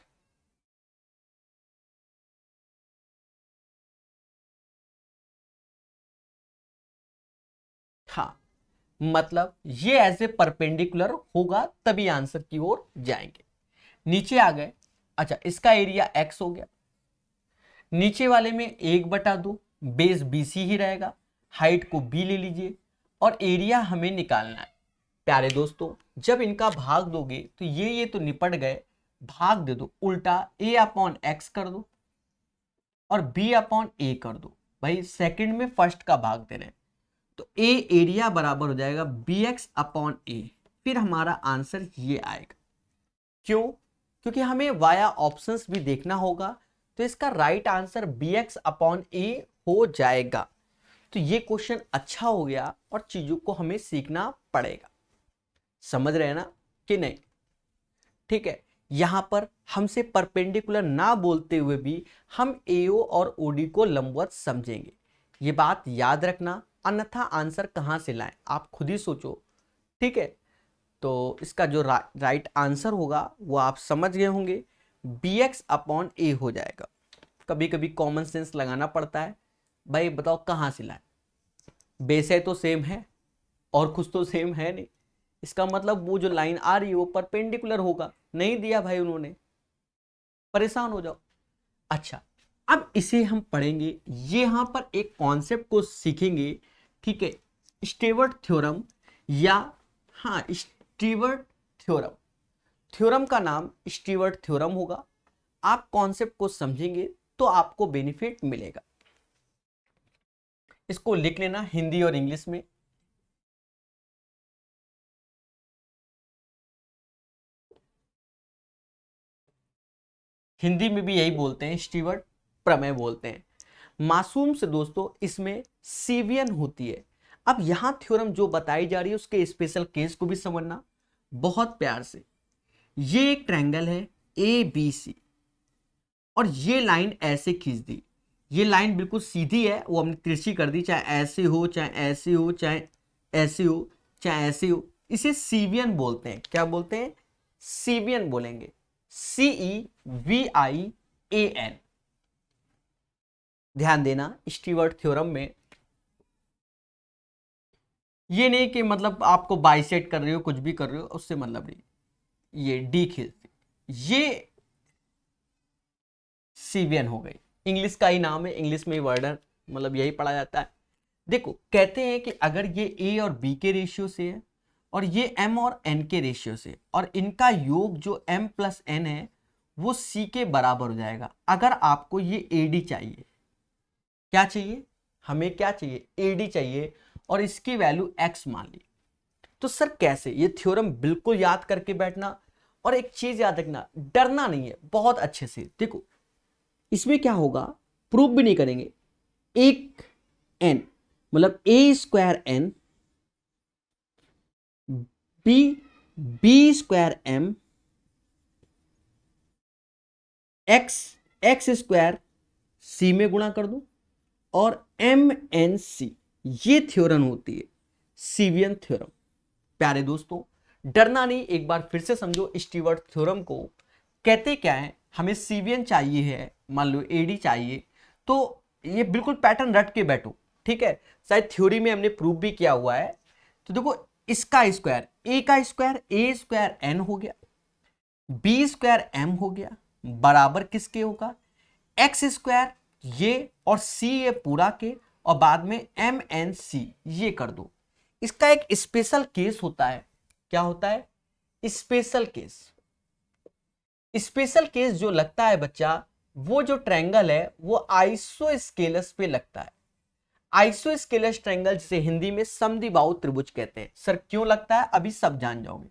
हाँ मतलब ये एज ए परपेंडिकुलर होगा तभी आंसर की ओर जाएंगे। नीचे आ गए, अच्छा इसका एरिया X हो गया, नीचे वाले में 1/2 बेस BC ही रहेगा, हाइट को B ले लीजिए और एरिया हमें निकालना है। प्यारे दोस्तों जब इनका भाग दोगे तो ये तो निपट गए, भाग दे दो उल्टा, A/X कर दो और B/A कर दो। भाई सेकंड में फर्स्ट का भाग दे रहे हैं तो A एरिया बराबर हो जाएगा BX/A, फिर हमारा आंसर ये आएगा। क्यों? क्योंकि हमें वाया ऑप्शंस भी देखना होगा, तो इसका राइट आंसर BX/A हो जाएगा। तो ये क्वेश्चन अच्छा हो गया और चीजों को हमें सीखना पड़ेगा। समझ रहे हैं ना कि नहीं? ठीक है, यहां पर हमसे परपेंडिकुलर ना बोलते हुए भी हम AO और OD को लंबवत समझेंगे। ये बात याद रखना, अन्यथा आंसर कहां से लाएं आप खुद ही सोचो। ठीक है, तो इसका जो राइट आंसर होगा वो आप समझ गए होंगे, BX/A हो जाएगा। कभी कभी कॉमन सेंस लगाना पड़ता है, भाई बताओ कहां से लाएं, बेस है तो सेम है और कुछ तो सेम है नहीं, इसका मतलब वो जो लाइन आ रही है वो परपेंडिकुलर होगा, नहीं दिया भाई उन्होंने, परेशान हो जाओ। अच्छा अब इसे हम पढ़ेंगे, यहां पर एक कॉन्सेप्ट को सीखेंगे। ठीक है, स्टीवर्ट थ्योरम या हाँ स्टीवर्ट थ्योरम, थ्योरम का नाम स्टीवर्ट थ्योरम होगा। आप कॉन्सेप्ट को समझेंगे तो आपको बेनिफिट मिलेगा। इसको लिख लेना हिंदी और इंग्लिश में। हिंदी में भी यही बोलते हैं, स्टीवर्ट प्रमेय बोलते हैं। मासूम से दोस्तों इसमें सीवियन होती है। अब यहां थ्योरम जो बताई जा रही है उसके स्पेशल केस को भी समझना बहुत प्यार से। ये एक ट्रायंगल है ABC और ये लाइन ऐसे खींच दी, ये लाइन बिल्कुल सीधी है, वो हमने तिरछी कर दी, चाहे ऐसे हो चाहे ऐसे हो चाहे ऐसे हो चाहे ऐसे हो। इसे सीवियन बोलते हैं। क्या बोलते हैं? सीवियन बोलेंगे, CEVIAN। ध्यान देना स्टीवर्ट थ्योरम में ये नहीं कि मतलब आपको बाइसेट कर रहे हो कुछ भी कर रहे हो उससे मतलब नहीं, ये डी खींचते, ये सीवियन हो गई। इंग्लिश का ही नाम है, इंग्लिश में वर्ड मतलब यही पढ़ा जाता है। देखो कहते हैं कि अगर ये A और B के रेशियो से है और ये M और N के रेशियो से, और इनका योग जो M+N है वो C के बराबर हो जाएगा। अगर आपको ये AD चाहिए, क्या चाहिए हमें, क्या चाहिए AD चाहिए, और इसकी वैल्यू X मान ली, तो सर कैसे? ये थ्योरम बिल्कुल याद करके बैठना, और एक चीज याद रखना, डरना नहीं है बहुत अच्छे से। देखो इसमें क्या होगा, प्रूफ भी नहीं करेंगे, एक n मतलब A²N B²M X² C में गुणा कर दो और MNC, ये थ्योरम होती है सीवियन थ्योरम। प्यारे दोस्तों डरना नहीं, एक बार फिर से समझो स्टीवर्ट थ्योरम को कहते क्या है। हमें CBN चाहिए है, मान लो AD चाहिए, तो ये बिल्कुल पैटर्न रट के बैठो, ठीक है। शायद थ्योरी में हमने प्रूव भी किया हुआ है। तो देखो इसका स्क्वायर, A का स्क्वायर A स्क्वायर N हो गया, B स्क्वायर M हो गया, बराबर किसके होगा, X स्क्वायर ये और C ये पूरा के, और बाद में MNC ये कर दो। इसका एक स्पेशल केस होता है, क्या होता है, स्पेशल केस। स्पेशल केस जो लगता है बच्चा, वो जो ट्रायंगल है वो आइसोस्केलस पे लगता है। आइसोस्केलस ट्रायंगल जिसे हिंदी में समद्विबाहु त्रिभुज कहते हैं। सर क्यों लगता है, अभी सब जान जाओगे।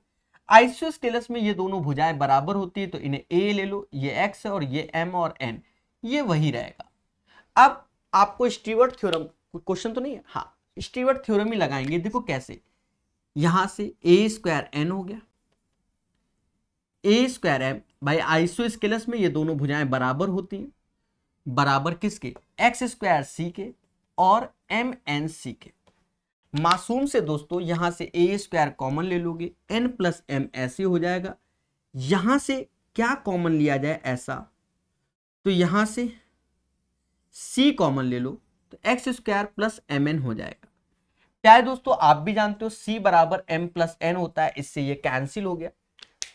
आइसोस्केलस में ये दोनों भुजाएं बराबर होती है, तो इन्हें A ले लो, ये X और ये M और N, ये वही रहेगा। अब आपको स्टीवर्ट थ्योरम, क्वेश्चन तो नहीं है, हाँ स्टीवर्ट थ्योरम ही लगाएंगे। देखो कैसे, यहां से A स्क्वायर N हो गया, A स्क्वायर M, भाई आइसोस्केलस में ये दोनों भुजाएं बराबर होती हैं, बराबर किसके, X स्क्वायर C के और MNC के। मासूम से दोस्तों यहां से A स्क्वायर कॉमन ले लोगे, N प्लस M ऐसे हो जाएगा। यहां से क्या कॉमन लिया जाए ऐसा, तो यहां से C कॉमन ले लो, तो X स्क्वायर प्लस MN हो जाएगा। क्या है दोस्तों, आप भी जानते हो C बराबर M प्लस N होता है, इससे ये कैंसिल हो गया।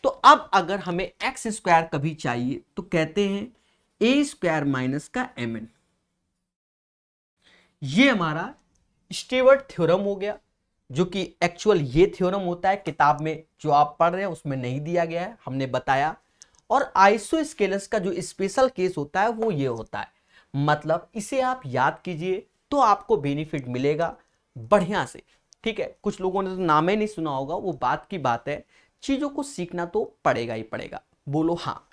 तो अब अगर हमें X स्क्वायर कभी चाहिए तो कहते हैं A स्क्वायर माइनस का MN। ये हमारा स्टीवर्ट थ्योरम हो गया, जो कि एक्चुअल ये थ्योरम होता है, किताब में जो आप पढ़ रहे हैं उसमें नहीं दिया गया है, हमने बताया। और आइसोस्केलस का जो स्पेशल केस होता है वो ये होता है, मतलब इसे आप याद कीजिए तो आपको बेनिफिट मिलेगा बढ़िया से, ठीक है। कुछ लोगों ने तो नाम ही नहीं सुना होगा, वो बात की बात है, चीजों को सीखना तो पड़ेगा ही पड़ेगा। बोलो हाँ।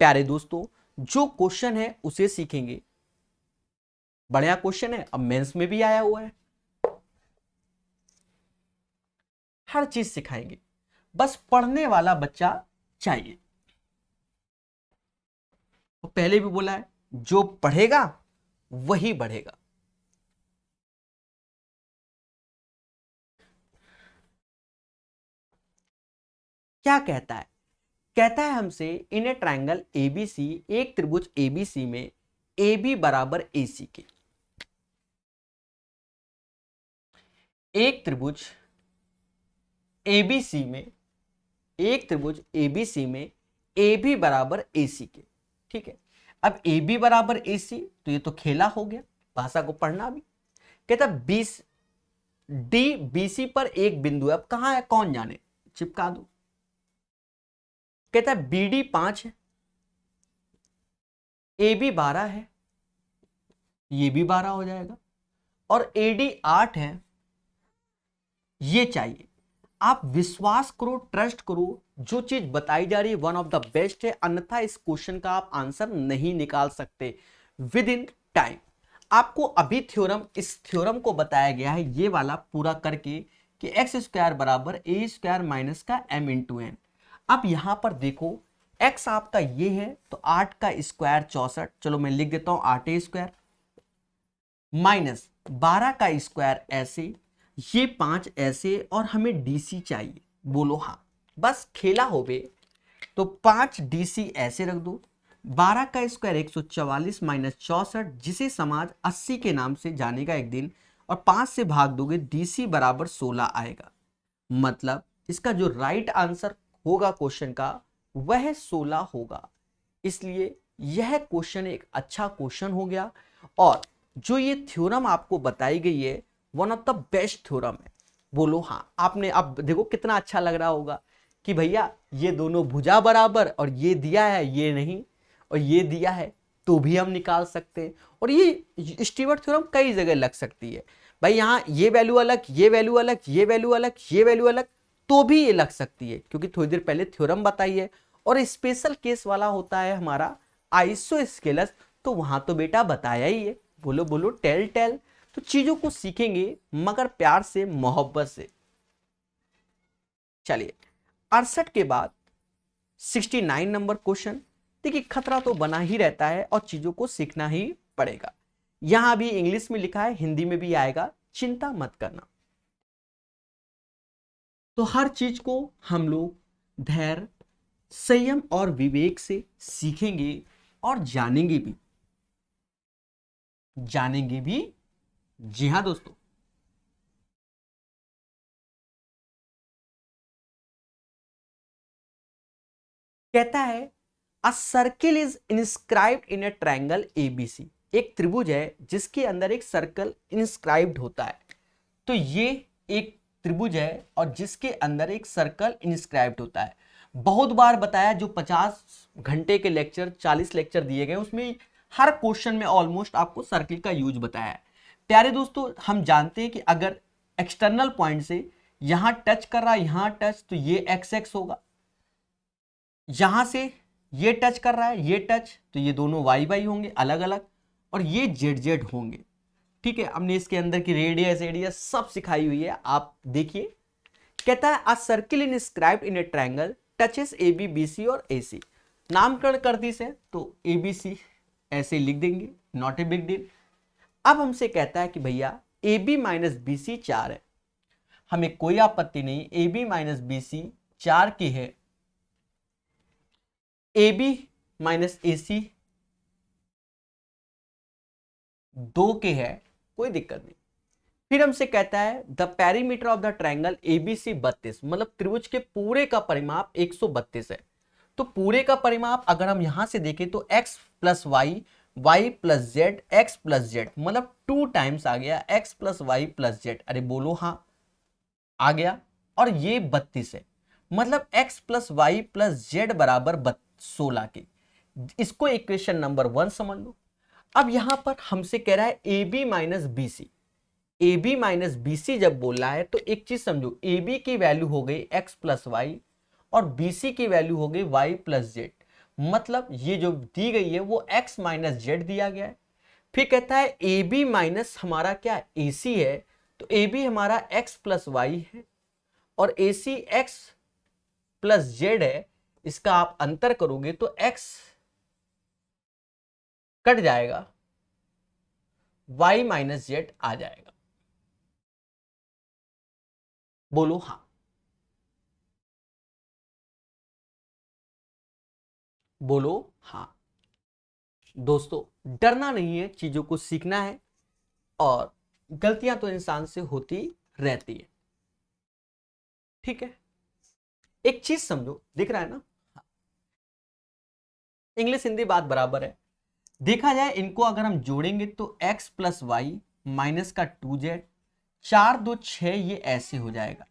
प्यारे दोस्तों, जो क्वेश्चन है उसे सीखेंगे, बढ़िया क्वेश्चन है, अब मेंस में भी आया हुआ है, हर चीज सिखाएंगे, बस पढ़ने वाला बच्चा चाहिए। तो पहले भी बोला है, जो पढ़ेगा वही बढ़ेगा। क्या कहता है, कहता है हमसे इन ए ट्रायंगल ABC, एक त्रिभुज ABC में AB बराबर AC के, एक त्रिभुज ABC में, एक त्रिभुज ABC में AB बराबर AC के, ठीक है। अब AB बराबर AC, तो ये तो खेला हो गया, भाषा को पढ़ना भी। कहता 20 DBC पर एक बिंदु है, अब कहां है कौन जाने, चिपका दो। कहता है BD 5 है, AB 12 है, ये भी 12 हो जाएगा, और AD 8 है, ये चाहिए। आप विश्वास करो, ट्रस्ट करो, जो चीज बताई जा रही है वन ऑफ द बेस्ट है, अन्यथा इस क्वेश्चन का आप आंसर नहीं निकाल सकते विद इन टाइम। आपको अभी थ्योरम, इस थ्योरम को बताया गया है ये वाला पूरा करके कि एक्स स्क्वायर बराबर A स्क्वायर माइनस का M इंटू N। अब यहां पर देखो x आपका ये है, तो 8 का स्क्वायर 64, चलो मैं लिख देता हूं 8A स्क्वायर, माइनस 12 का स्क्वायर ऐसे, ये 5 ऐसे, और हमें DC चाहिए। बोलो हाँ, बस खेला हो बे। तो 5 DC ऐसे रख दो, 12 का स्क्वायर 144 माइनस 64, जिसे समाज 80 के नाम से जानेगा एक दिन, और 5 से भाग दोगे, DC बराबर 16 आएगा। मतलब इसका जो राइट आंसर होगा क्वेश्चन का वह 16 होगा। इसलिए यह क्वेश्चन एक अच्छा क्वेश्चन हो गया, और जो ये थ्योरम आपको बताई गई है one of the best theorem है। बोलो हाँ। आपने अब देखो कितना अच्छा लग रहा होगा कि भैया ये दोनों भुजा बराबर, और ये दिया है ये नहीं, और ये दिया है तो भी हम निकाल सकते हैं। और ये स्टीवर्ट थ्योरम कई जगह लग सकती है भाई, यहाँ ये वैल्यू अलग, ये वैल्यू अलग, ये वैल्यू अलग, ये वैल्यू अलग, तो भी ये लग सकती है, क्योंकि थोड़ी देर पहले थ्योरम बताई है। और स्पेशल केस वाला होता है हमारा आइसोस्केलस, तो वहां तो बेटा बताया ही है। बोलो बोलो टेल टेल। तो चीजों को सीखेंगे मगर प्यार से, मोहब्बत से। चलिए 68 के बाद 69 नंबर क्वेश्चन। देखिए खतरा तो बना ही रहता है और चीजों को सीखना ही पड़ेगा। यहां भी इंग्लिश में लिखा है, हिंदी में भी आएगा, चिंता मत करना। तो हर चीज को हम लोग धैर्य संयम और विवेक से सीखेंगे और जानेंगे भी। जी हाँ दोस्तों, कहता है a circle is inscribed in a triangle ABC. एक त्रिभुज है जिसके अंदर एक सर्कल इंस्क्राइब्ड होता है। तो ये एक त्रिभुज है और जिसके अंदर एक सर्कल इंस्क्राइब्ड होता है। बहुत बार बताया, जो 50 घंटे के लेक्चर 40 लेक्चर दिए गए उसमें हर क्वेश्चन में ऑलमोस्ट आपको सर्किल का यूज बताया है। प्यारे दोस्तों, हम जानते हैं कि अगर एक्सटर्नल पॉइंट से यहां टच कर रहा है, यहां टच, तो ये एक्स एक्स होगा। यहां से ये टच कर रहा है, ये टच, तो ये दोनों वाई वाई होंगे अलग अलग, और ये जेड जेड होंगे। ठीक है, हमने इसके अंदर की रेडियस एरियस सब सिखाई हुई है, आप देखिए। कहता है a circle inscribed in a triangle touches A B B C और ए सी। नामकरण कर दी से तो ए बी सी ऐसे लिख देंगे, नॉट ए बिग डील। अब हमसे कहता है कि भैया A B minus B C 4 है। हमें कोई आपत्ति नहीं, A B minus B C 4 की है, ए बी माइनस ए सी 2 के है, कोई दिक्कत नहीं। फिर हमसे कहता है the perimeter of the triangle ABC 32, मतलब त्रिभुज के पूरे का परिमाप 132 है। तो पूरे का परिमाप अगर हम यहां से देखें तो x plus Y, Y plus Z, X plus Z, मतलब 2 टाइम्स आ गया x plus Y plus Z. अरे बोलो हाँ, आ गया। और ये 32 है, मतलब x plus Y plus Z बराबर 16 के। इसको इक्वेशन नंबर 1 समझ लो। अब यहां पर हमसे कह रहा है A B minus B C. A B minus B C जब बोला है तो एक चीज समझो, ए बी की वैल्यू हो गई एक्स प्लस वाई और बी सी की वैल्यू हो गई वाई प्लस जेड। मतलब ये जो दी गई है वो एक्स माइनस जेड दिया गया है। फिर कहता है ए बी माइनस हमारा क्या ए सी है, तो ए बी हमारा एक्स प्लस वाई है और A C x plus Z है। इसका आप अंतर करोगे तो एक्स कट जाएगा, वाई माइनस जेड आ जाएगा। बोलो हाँ, बोलो हाँ। दोस्तों, डरना नहीं है, चीजों को सीखना है, और गलतियां तो इंसान से होती रहती है। ठीक है, एक चीज समझो, दिख रहा है ना, इंग्लिश हिंदी बात बराबर है। देखा जाए इनको अगर हम जोड़ेंगे तो x प्लस वाई माइनस का 2z, 4 2 6, ये ऐसे हो जाएगा।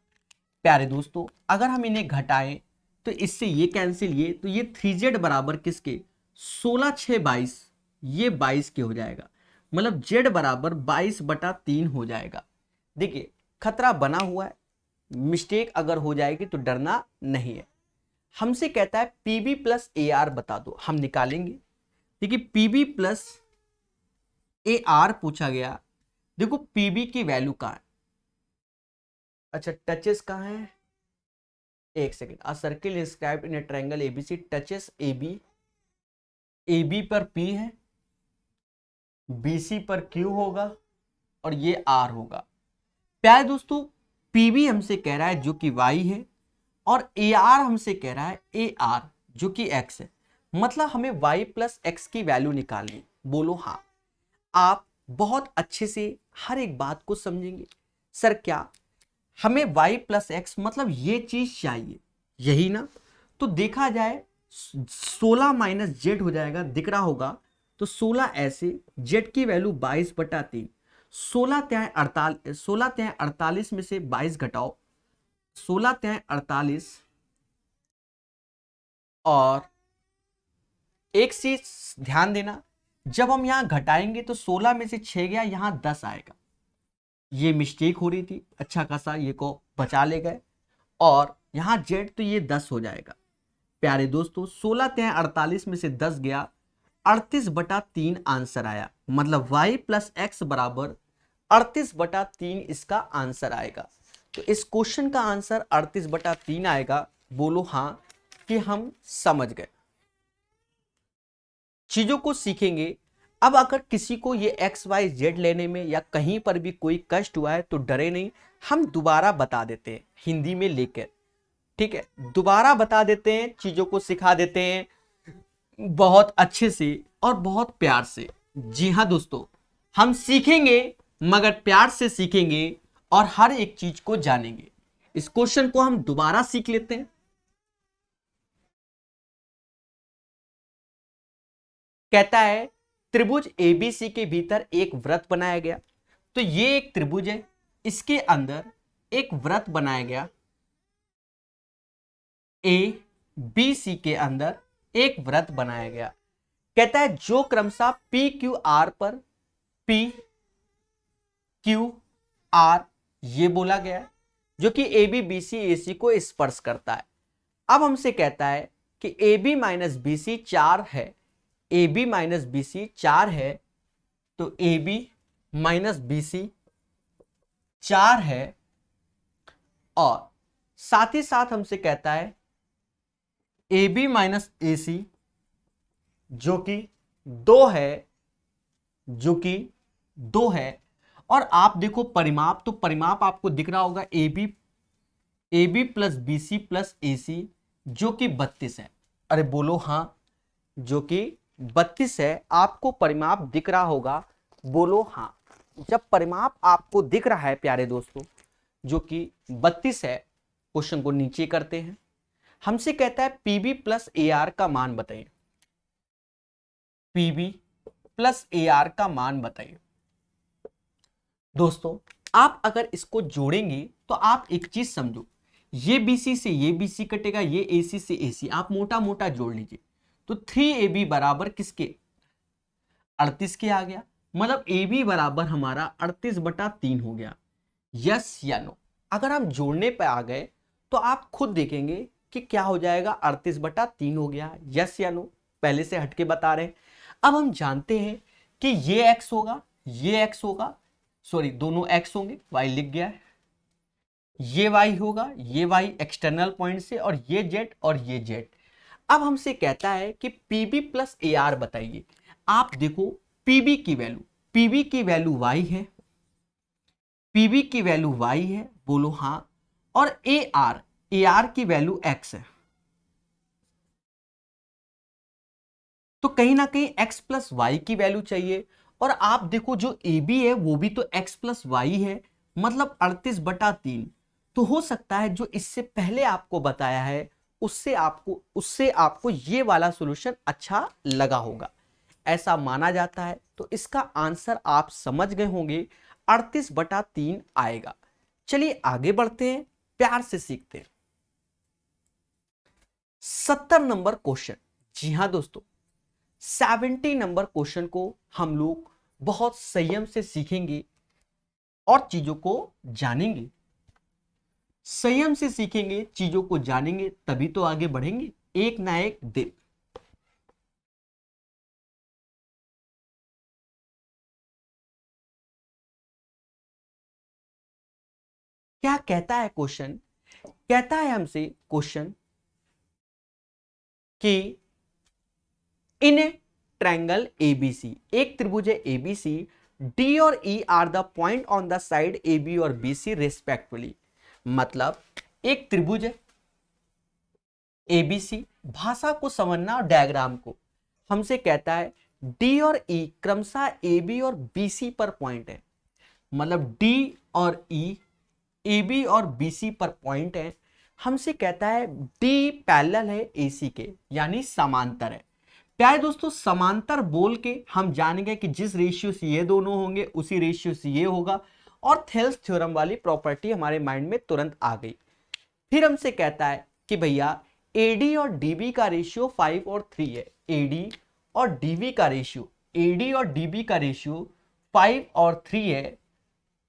प्यारे दोस्तों, अगर हम इन्हें घटाएं तो इससे ये कैंसिल, ये तो ये 3z बराबर किसके, 16 6 22, ये 22 के हो जाएगा। मतलब z बराबर 22/3 हो जाएगा। देखिए, खतरा बना हुआ है, मिस्टेक अगर हो जाएगी तो डरना नहीं है। हमसे कहता है पीबी प्लस ए आर बता दो, हम निकालेंगे। देखिए पीबी प्लस ए आर पूछा गया। देखो पीबी की वैल्यू कहाँ है, अच्छा टचेस कहाँ है, एक second. A circle inscribed in a triangle ABC touches A B, A B पर पी है, बीसी पर क्यू होगा और ये आर होगा। प्यारे दोस्तों, पीबी हमसे कह रहा है जो कि वाई है, और ए आर हमसे कह रहा है ए आर जो कि एक्स है। मतलब हमें वाई प्लस एक्स की वैल्यू निकालनी। बोलो हाँ। आप बहुत अच्छे से हर एक बात को समझेंगे। सर क्या हमें y प्लस एक्स मतलब ये चीज चाहिए, यही ना। तो देखा जाए 16 माइनस जेड हो जाएगा, दिख रहा होगा। तो 16 ऐसे, जेड की वैल्यू 22/3, 16 त्याय 48, 16 त्याय 48 में से 22 घटाओ, 16 त्याय 48। और एक चीज ध्यान देना, जब हम यहां घटाएंगे तो 16 में से 6 गया, यहां 10 आएगा। ये मिस्टेक हो रही थी, अच्छा खासा ये को बचा ले गए। और यहां जेड तो ये 10 हो जाएगा। प्यारे दोस्तों, 16 त्याय 48 में से 10 गया, 38/3 आंसर आया। मतलब y प्लस एक्स बराबर 38/3 इसका आंसर आएगा। तो इस क्वेश्चन का आंसर 38/3 आएगा। बोलो हाँ कि हम समझ गए, चीजों को सीखेंगे। अब अगर किसी को ये एक्स वाई जेड लेने में या कहीं पर भी कोई कष्ट हुआ है तो डरे नहीं, हम दोबारा बता देते हैं हिंदी में लेकर। ठीक है, दोबारा बता देते हैं, चीजों को सिखा देते हैं बहुत अच्छे से और बहुत प्यार से। जी हाँ दोस्तों, हम सीखेंगे मगर प्यार से सीखेंगे और हर एक चीज को जानेंगे। इस क्वेश्चन को हम दोबारा सीख लेते हैं। कहता है त्रिभुज एबीसी के भीतर एक वृत्त बनाया गया। तो ये एक त्रिभुज है, इसके अंदर एक वृत्त बनाया गया। ए बी सी के अंदर एक वृत्त बनाया गया। कहता है जो क्रमशः पी क्यू आर पर पी क्यू आर ये बोला गया है, जो कि ए बी बी सी ए सी को स्पर्श करता है। अब हमसे कहता है कि A B minus B C 4 है, A B minus B C 4 है, तो A B minus B C 4 है। और साथ ही साथ हमसे कहता है A B minus A C जो कि 2 है, जो कि 2 है। और आप देखो परिमाप, तो परिमाप आपको दिख रहा होगा A B plus B C plus A C जो कि 32 है। अरे बोलो हाँ, जो कि 32 है। आपको परिमाप दिख रहा होगा, बोलो हाँ। जब परिमाप आपको दिख रहा है प्यारे दोस्तों जो कि 32 है, क्वेश्चन को नीचे करते हैं। हमसे कहता है पीबी प्लस ए आर का मान बताइए, पीबी प्लस ए आर का मान बताइए। दोस्तों आप अगर इसको जोड़ेंगे तो आप एक चीज समझो, ये बीसी से ये बीसी कटेगा, ये एसी से एसी, आप मोटा मोटा जोड़ लीजिए। तो 3AB बराबर किसके, 38 के आ गया। मतलब AB बराबर हमारा 38/3 हो गया। यस या नो? अगर हम जोड़ने पे आ गए तो आप खुद देखेंगे कि क्या हो जाएगा, 38/3 हो गया। यस या नो? पहले से हटके बता रहे हैं। अब हम जानते हैं कि ये x होगा, ये x होगा, सॉरी दोनों x होंगे, y लिख गया है, ये y होगा, ये y एक्सटर्नल पॉइंट से, और ये z और ये z। अब हमसे कहता है कि pb प्लस ए आर बताइए। आप देखो pb की वैल्यू, pb की वैल्यू y है, pb की वैल्यू y है, बोलो हाँ। और ए आर की वैल्यू x है। तो कहीं ना कहीं x प्लस वाई की वैल्यू चाहिए। और आप देखो जो ए बी है वो भी तो x प्लस वाई है, मतलब 38/3। तो हो सकता है जो इससे पहले आपको बताया है उससे आपको ये वाला सॉल्यूशन अच्छा लगा होगा, ऐसा माना जाता है। तो इसका आंसर आप समझ गए होंगे, 38/3 आएगा। चलिए आगे बढ़ते हैं, प्यार से सीखते हैं। 70 नंबर क्वेश्चन। जी हां दोस्तों, 70 नंबर क्वेश्चन को हम लोग बहुत संयम से सीखेंगे और चीजों को जानेंगे। संयम से सीखेंगे, चीजों को जानेंगे, तभी तो आगे बढ़ेंगे एक ना एक दिन। क्या कहता है क्वेश्चन? कहता है हमसे क्वेश्चन कि इन ए ट्रायंगल एबीसी, एक त्रिभुज है एबीसी, डी और E are the point on the side A B और बी सी रेस्पेक्टिवली। मतलब एक त्रिभुज है एबीसी, भाषा को समझना और डायग्राम को। हमसे कहता है डी और ई क्रमशः ए बी और बी सी पर पॉइंट है। मतलब डी और ई ए बी और बी सी पर पॉइंट है। हमसे कहता है डी पैरेलल है ए सी के, यानी समांतर है। प्यारे दोस्तों समांतर बोल के हम जानेंगे कि जिस रेशियो से ये दोनों होंगे उसी रेशियो से ये होगा, और थेल्स थ्योरम वाली प्रॉपर्टी हमारे माइंड में तुरंत आ गई। फिर हमसे कहता है कि भैया AD और DB का रेशियो 5 और 3 है। AD और DB का रेशियो, AD और DB का रेशियो 5 और 3 है,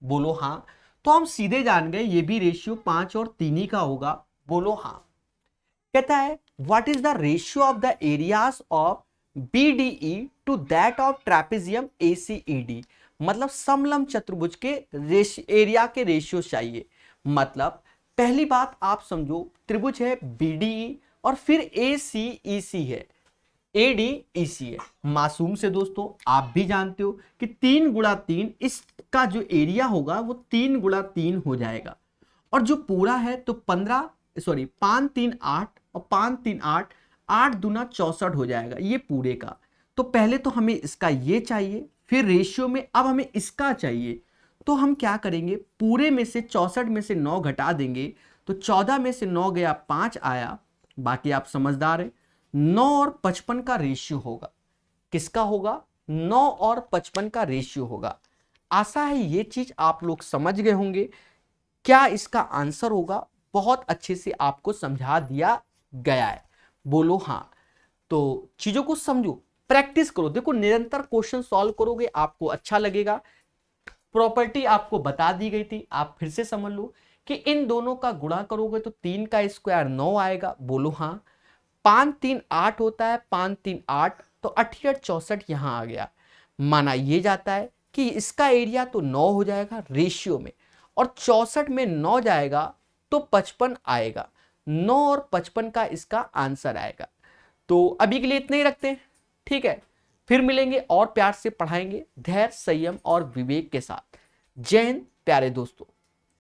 बोलो हाँ। तो हम सीधे जान गए ये भी रेशियो 5 और 3 ही का होगा, बोलो हाँ। कहता है what is the ratio of the areas of BDE to that of trapezium ACED। मतलब समलंब चतुर्भुज के एरिया के रेशियो चाहिए। मतलब पहली बात आप समझो, त्रिभुज है BDE और फिर ACEC है, ADEC है। मासूम से दोस्तों आप भी जानते हो कि 3 × 3 इसका जो एरिया होगा वो 3 × 3 हो जाएगा, और जो पूरा है तो 15 सॉरी 5 3 8 और 5 3 8, 8 दूना 64 हो जाएगा ये पूरे का। तो पहले तो हमें इसका ये चाहिए, फिर रेशियो में अब हमें इसका चाहिए। तो हम क्या करेंगे, पूरे में से 64 में से 9 घटा देंगे, तो 14 में से 9 गया 5 आया। बाकी आप समझदार हैं। 9 और 55 का रेशियो होगा, किसका होगा, 9 और 55 का रेशियो होगा। आशा है ये चीज आप लोग समझ गए होंगे। क्या इसका आंसर होगा, बहुत अच्छे से आपको समझा दिया गया है, बोलो हाँ। तो चीजों को समझो, प्रैक्टिस करो, देखो निरंतर क्वेश्चन सॉल्व करोगे आपको अच्छा लगेगा। प्रॉपर्टी आपको बता दी गई थी, आप फिर से समझ लो कि इन दोनों का गुणा करोगे तो 3 का स्क्वायर 9 आएगा, बोलो हाँ। 5 3 8 होता है, 5 3 8, तो 88 64 यहां आ गया। माना ये जाता है कि इसका एरिया तो 9 हो जाएगा रेशियो में, और 64 में 9 जाएगा तो 55 आएगा। 9 और 55 का इसका आंसर आएगा। तो अभी के लिए इतने ही रखते हैं, ठीक है। फिर मिलेंगे और प्यार से पढ़ाएंगे, धैर्य संयम और विवेक के साथ। जय हिंद प्यारे दोस्तों।